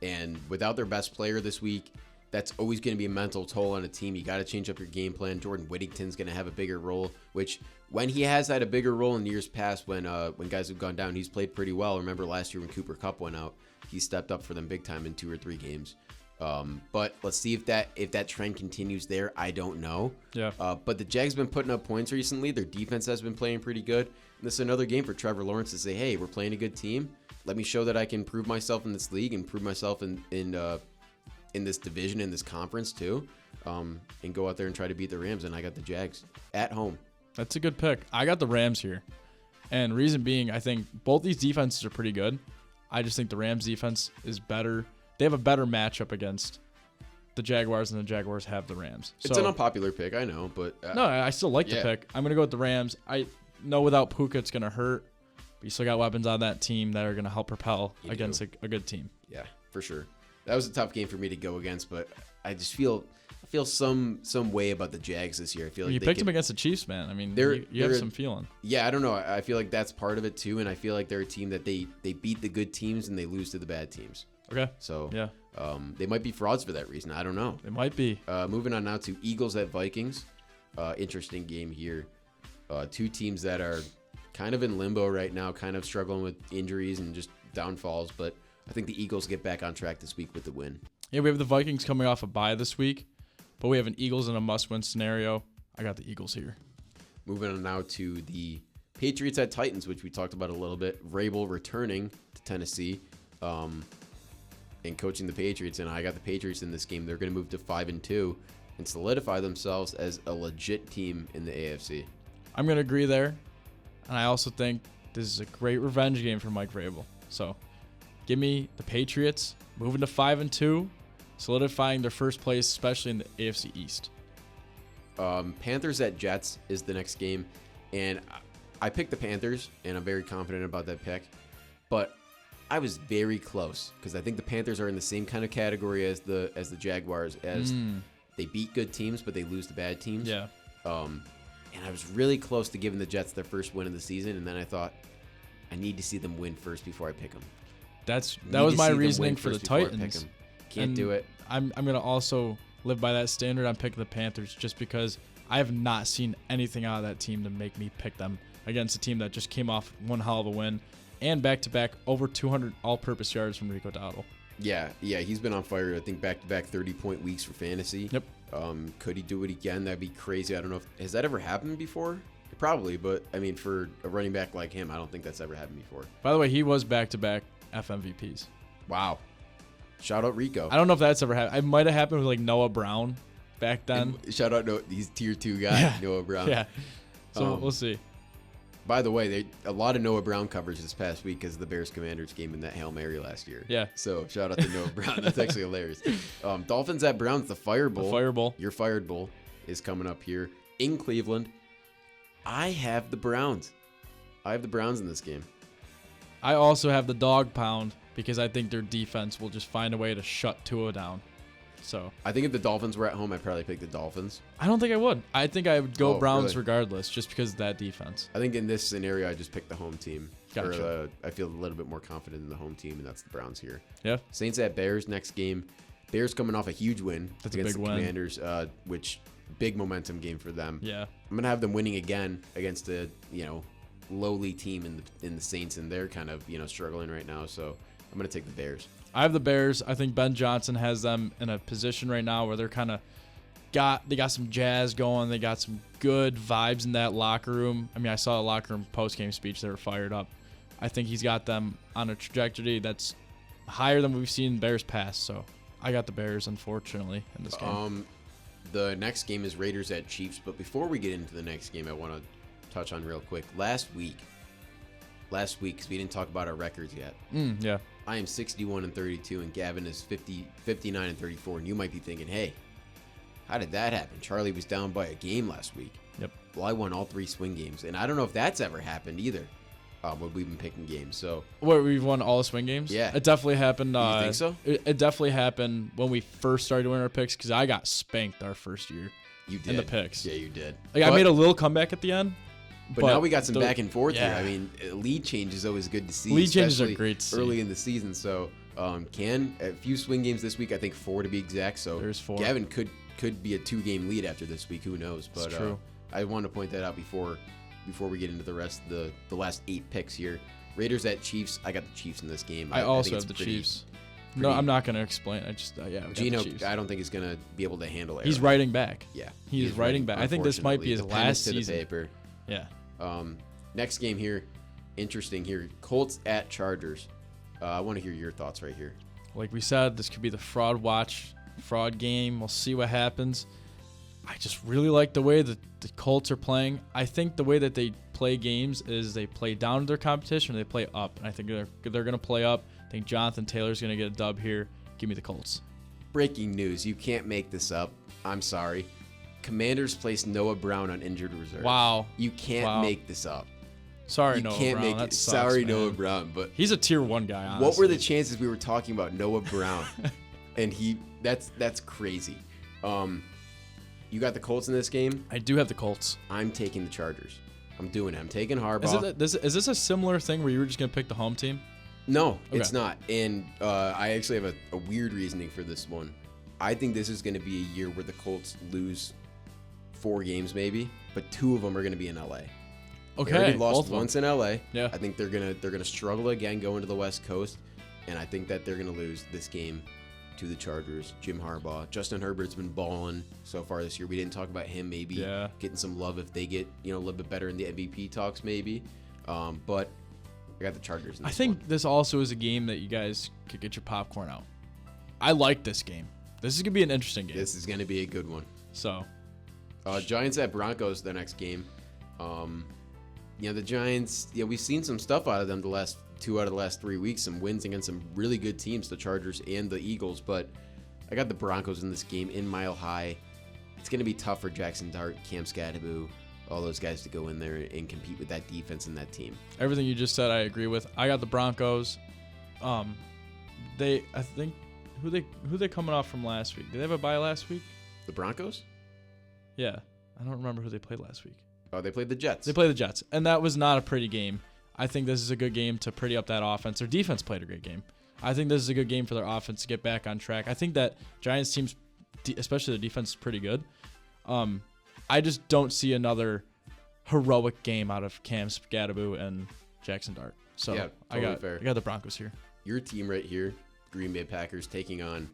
And without their best player this week, that's always going to be a mental toll on a team. You got to change up your game plan. Jordan Whittington's going to have a bigger role, which when he has had a bigger role in years past when guys have gone down, he's played pretty well. Remember last year when Cooper Kupp went out, he stepped up for them big time in 2 or 3 games. But let's see if that trend continues there. I don't know. Yeah. But the Jags have been putting up points recently. Their defense has been playing pretty good. And this is another game for Trevor Lawrence to say, hey, we're playing a good team. Let me show that I can prove myself in this league and prove myself in this division, in this conference too, and go out there and try to beat the Rams. And I got the Jags at home. That's a good pick. I got the Rams here. And reason being, I think both these defenses are pretty good. I just think the Rams defense is better. They have a better matchup against the Jaguars, and the Jaguars have the Rams. It's an unpopular pick, I know, but no, I still like the pick. I'm going to go with the Rams. I know without Puka it's going to hurt, but you still got weapons on that team that are going to help propel against a good team. Yeah, for sure. That was a tough game for me to go against, but I just feel feel some way about the Jags this year. I feel like you picked them against the Chiefs, man. I mean, you have some feeling. Yeah, I don't know. I feel like that's part of it too, and I feel like they're a team that they beat the good teams and they lose to the bad teams. Okay. So yeah, they might be frauds for that reason. I don't know. It might be. Moving on now to Eagles at Vikings. Interesting game here. Two teams that are kind of in limbo right now, kind of struggling with injuries and just downfalls, but I think the Eagles get back on track this week with the win. Yeah, we have the Vikings coming off a bye this week, but we have an Eagles in a must-win scenario. I got the Eagles here. Moving on now to the Patriots at Titans, which we talked about a little bit. Vrabel returning to Tennessee and coaching the Patriots, and I got the Patriots in this game. They're going to move to 5-2 and solidify themselves as a legit team in the AFC. I'm going to agree there, and I also think this is a great revenge game for Mike Vrabel. So give me the Patriots moving to 5-2, solidifying their first place, especially in the AFC East. Panthers at Jets is the next game, and I picked the Panthers, and I'm very confident about that pick, but I was very close because I think the Panthers are in the same kind of category as the Jaguars, as they beat good teams but they lose to bad teams. Yeah. And I was really close to giving the Jets their first win of the season, and then I thought I need to see them win first before I pick them. That was my reasoning for the Titans. Can't do it. I'm gonna also live by that standard. I'm picking the Panthers just because I have not seen anything out of that team to make me pick them against a team that just came off one hell of a win and back-to-back over 200 all-purpose yards from Rico Dowdle. Yeah, he's been on fire. I think back-to-back 30-point weeks for fantasy. Yep. Could he do it again? That'd be crazy. I don't know has that ever happened before? Probably, but I mean, for a running back like him, I don't think that's ever happened before. By the way, he was back-to-back FMVPs. Wow. Shout out Rico. I don't know if that's ever happened. It might have happened with like Noah Brown back then. And shout out he's tier 2 guy, Noah Brown. Yeah. So we'll see. By the way, a lot of Noah Brown coverage this past week because of the Bears-Commanders game in that Hail Mary last year. Yeah. So shout out to Noah Brown. That's actually hilarious. Dolphins at Browns, the Fire Bowl. The Fire Bowl. Your Fired Bowl is coming up here in Cleveland. I have the Browns. I have the Browns in this game. I also have the dog pound because I think their defense will just find a way to shut Tua down. So I think if the Dolphins were at home, I'd probably pick the Dolphins. I don't think I would. I think I would go Browns really? regardless, just because of that defense. I think in this scenario, I just pick the home team. Gotcha. I feel a little bit more confident in the home team, and that's the Browns here. Yeah. Saints at Bears next game. Bears coming off a huge win against the Commanders, which big momentum game for them. Yeah. I'm gonna have them winning again against a lowly team in the Saints, and they're kind of struggling right now. So I'm gonna take the Bears. I have the Bears. I think Ben Johnson has them in a position right now where they're kind of got some jazz going. They got some good vibes in that locker room. I mean, I saw a locker room post-game speech. They were fired up. I think he's got them on a trajectory that's higher than we've seen Bears past. So I got the Bears, unfortunately, in this game. The next game is Raiders at Chiefs. But before we get into the next game, I want to touch on real quick. Last week, because we didn't talk about our records yet. Yeah. I am 61-32, and Gavin is 59-34. And you might be thinking, hey, how did that happen? Charlie was down by a game last week. Yep. Well, I won all 3 swing games, and I don't know if that's ever happened either. When we've been picking games, so where we've won all the swing games. Yeah, it definitely happened. You think so? It definitely happened when we first started doing our picks because I got spanked our first year. You did in the picks. Yeah, you did. I made a little comeback at the end. But now we got some back and forth yeah. here. I mean, lead change is always good to see. Lead changes are great to see early in the season. So, a few swing games this week. I think 4 to be exact. So there's 4. Gavin could be a 2-game lead after this week. Who knows? But it's true. I want to point that out before we get into the rest of the last 8 picks here. Raiders at Chiefs. I got the Chiefs in this game. I also have the Chiefs. No, I'm not going to explain. Gino, I don't think he's going to be able to handle it. He's writing back. Yeah, he's writing back. I think this might be his last season. Paper. Yeah. Next game here, interesting here. Colts at Chargers. I want to hear your thoughts right here. Like we said, this could be the fraud game. We'll see what happens. I just really like the way that the Colts are playing. I think the way that they play games is they play down to their competition or they play up. And I think they're going to play up. I think Jonathan Taylor's going to get a dub here. Give me the Colts. Breaking news. You can't make this up. I'm sorry. Commanders placed Noah Brown on injured reserve. Wow. You can't make this up. Sorry, Noah Brown. Make that it. Sucks, Sorry, man. Noah Brown. But he's a tier 1 guy, honestly. What were the chances we were talking about Noah Brown? And that's crazy. You got the Colts in this game. I do have the Colts. I'm taking the Chargers. I'm doing it. I'm taking Harbaugh. Is this a similar thing where you were just going to pick the home team? No, it's not. And I actually have a weird reasoning for this one. I think this is going to be a year where the Colts lose 4 games maybe, but 2 of them are going to be in LA. Okay. They already lost once in LA. Yeah. I think they're gonna struggle again going to the West Coast, and I think that they're gonna lose this game to the Chargers. Jim Harbaugh, Justin Herbert's been balling so far this year. We didn't talk about him maybe getting some love if they get a little bit better in the MVP talks maybe, but I got the Chargers. I think this also is a game that you guys could get your popcorn out. I like this game. This is gonna be an interesting game. This is gonna be a good one. So, Giants at Broncos the next game. The Giants, we've seen some stuff out of them the last 2 out of the last 3 weeks, some wins against some really good teams, the Chargers and the Eagles, but I got the Broncos in this game in Mile High. It's going to be tough for Jackson Dart, Cam Scatterbo, all those guys to go in there and compete with that defense and that team. Everything you just said, I agree with. I got the Broncos. I think who they coming off from last week? Did they have a bye last week? The Broncos? Yeah, I don't remember who they played last week. Oh, they played the Jets. They played the Jets, and that was not a pretty game. I think this is a good game to pretty up that offense. Their defense played a great game. I think this is a good game for their offense to get back on track. I think that Giants teams, especially the defense, is pretty good. I just don't see another heroic game out of Cam Scatterbo and Jackson Dart. So yeah, totally I got the Broncos here. Your team right here, Green Bay Packers, taking on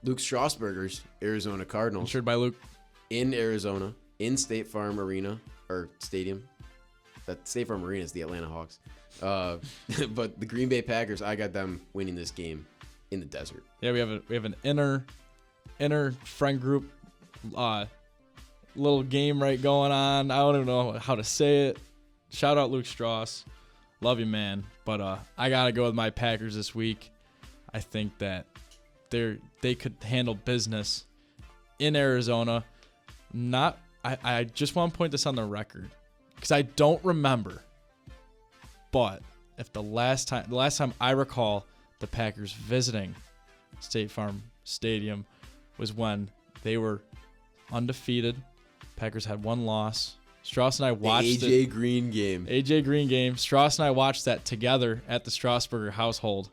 Luke Strasburger's Arizona Cardinals. Insured by Luke. In Arizona, in State Farm Arena, or Stadium. That State Farm Arena is the Atlanta Hawks. But the Green Bay Packers, I got them winning this game in the desert. Yeah, we have an inner friend group little game right going on. I don't even know how to say it. Shout out Luke Strauss. Love you, man. But I got to go with my Packers this week. I think that they could handle business in Arizona. I just want to point this on the record because I don't remember. But if the last time I recall the Packers visiting State Farm Stadium was when they were undefeated. Packers had 1 loss. Strauss and I watched the AJ Green game. AJ Green game. Strauss and I watched that together at the Strasburger household.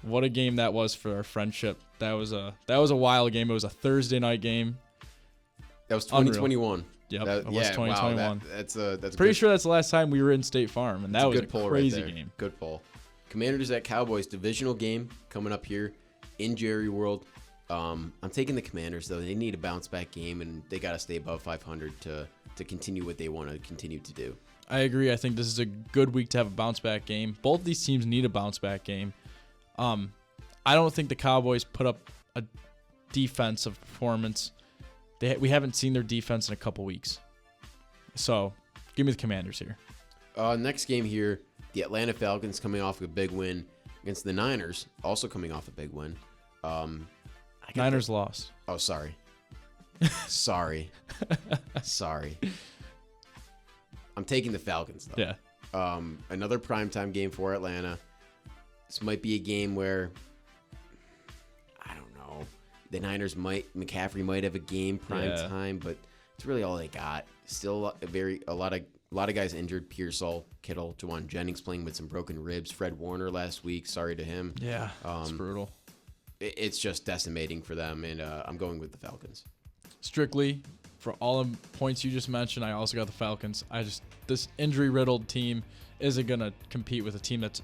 What a game that was for our friendship. That was a wild game. It was a Thursday night game. That was 2021. Yep, it was 2021. Wow, that's pretty sure that's the last time we were in State Farm, and that was a crazy game. Good poll. Commanders at Cowboys divisional game coming up here in Jerry World. I'm taking the Commanders though. They need a bounce back game, and they got to stay above 500 to continue what they want to continue to do. I agree. I think this is a good week to have a bounce back game. Both these teams need a bounce back game. I don't think the Cowboys put up a defensive performance. We haven't seen their defense in a couple weeks. So, give me the Commanders here. Next game here, the Atlanta Falcons coming off a big win against the Niners, also coming off a big win. Niners lost. Oh, sorry. Sorry. I'm taking the Falcons, though. Yeah. Another primetime game for Atlanta. This might be a game where, I don't know, the Niners McCaffrey might have a game prime time, but it's really all they got. Still a lot of guys injured. Pearsall, Kittle, Jawan Jennings playing with some broken ribs. Fred Warner last week. Sorry to him. Yeah, it's brutal. It's just decimating for them, and I'm going with the Falcons. Strictly for all the points you just mentioned, I also got the Falcons. This injury-riddled team isn't gonna compete with a team that's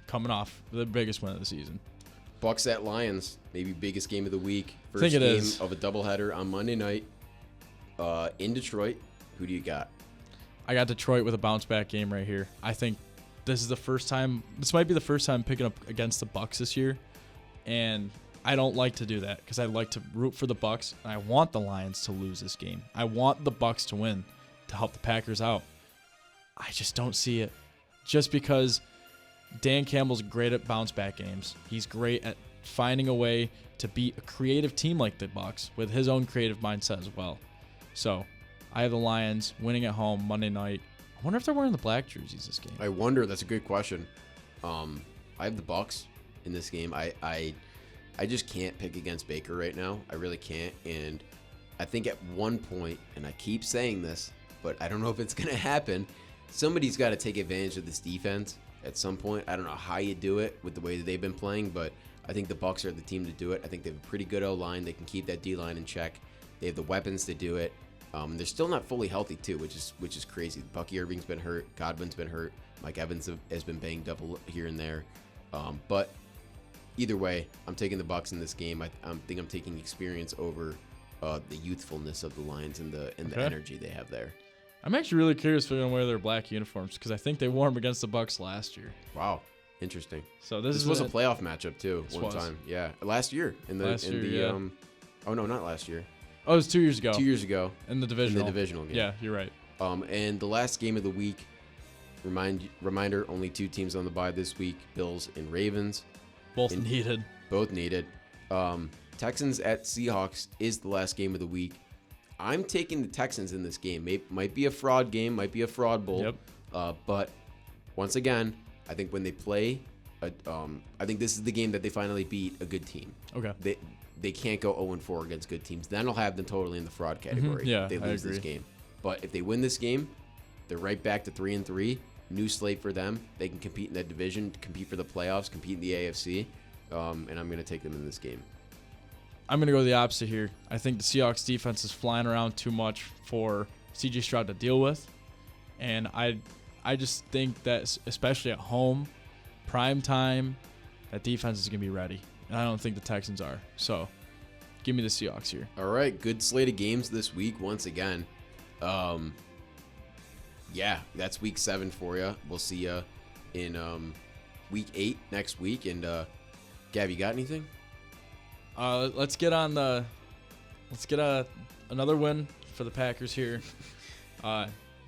coming off the biggest win of the season. Bucks at Lions, maybe biggest game of the week. First think it game is. Of a doubleheader on Monday night in Detroit. Who do you got? I got Detroit with a bounce-back game right here. I think this might be the first time picking up against the Bucks this year, and I don't like to do that because I like to root for the Bucks, and I want the Lions to lose this game. I want the Bucks to win to help the Packers out. I just don't see it. Just because Dan Campbell's great at bounce-back games. He's great at finding a way to beat a creative team like the Bucks with his own creative mindset as well. So I have the Lions winning at home Monday night. I wonder if they're wearing the black jerseys this game. I wonder. That's a good question. I have the Bucks in this game. I just can't pick against Baker right now. I really can't. And I think at one point, and I keep saying this, but I don't know if it's going to happen, somebody's got to take advantage of this defense at some point. I don't know how you do it with the way that they've been playing, but I think the Bucs are the team to do it. I think they have a pretty good O-line. They can keep that D-line in check. They have the weapons to do it. They're still not fully healthy too, which is crazy. Bucky Irving's been hurt. Godwin's been hurt. Mike Evans has been banged up here and there. But either way, I'm taking the Bucs in this game. I think I'm taking experience over the youthfulness of the Lions and the energy they have there. I'm actually really curious if they're going to wear their black uniforms because I think they wore them against the Bucs last year. Wow, interesting. So this was a playoff matchup too. One was. Time, yeah, last year Oh no, not last year. Oh, it was 2 years ago. 2 years ago in the divisional. game. Yeah, you're right. And the last game of the week. Reminder: only 2 teams on the bye this week: Bills and Ravens. Both needed. Texans at Seahawks is the last game of the week. I'm taking the Texans in this game. Might be a fraud game, might be a fraud bowl. Yep. But once again, I think when they play, I think this is the game that they finally beat a good team. Okay. They can't go 0-4 against good teams. Then I'll have them totally in the fraud category. Yeah, if they lose this game. But if they win this game, they're right back to 3-3. New slate for them. They can compete in that division, compete for the playoffs, compete in the AFC. And I'm going to take them in this game. I'm going to go the opposite here. I think the Seahawks defense is flying around too much for CJ Stroud to deal with. And I just think that, especially at home, prime time, that defense is going to be ready. And I don't think the Texans are. So give me the Seahawks here. All right. Good slate of games this week once again. Yeah, that's week 7 for you. We'll see you in week 8 next week. And Gav, you got anything? Let's get another win for the Packers here.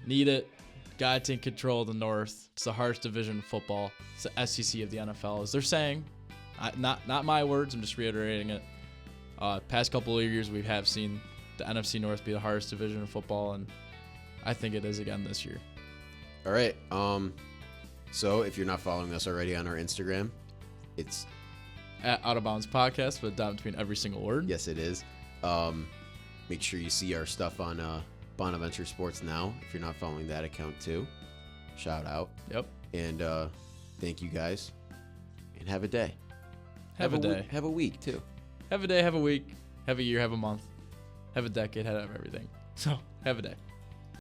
Need it. Got to take control of the North. It's the hardest division of football. It's the SEC of the NFL, as they're saying. Not my words. I'm just reiterating it. Past couple of years, we have seen the NFC North be the hardest division of football, and I think it is again this year. All right. So if you're not following us already on our Instagram, it's at Out of Bounds Podcast with a dot between every single word. Yes, it is. Make sure you see our stuff on Bonaventure Sports Now if you're not following that account too. Shout out. Yep. And thank you guys. And have a day. Have a day. Have a week too. Have a day, have a week, have a year, have a month, have a decade, have everything. So have a day.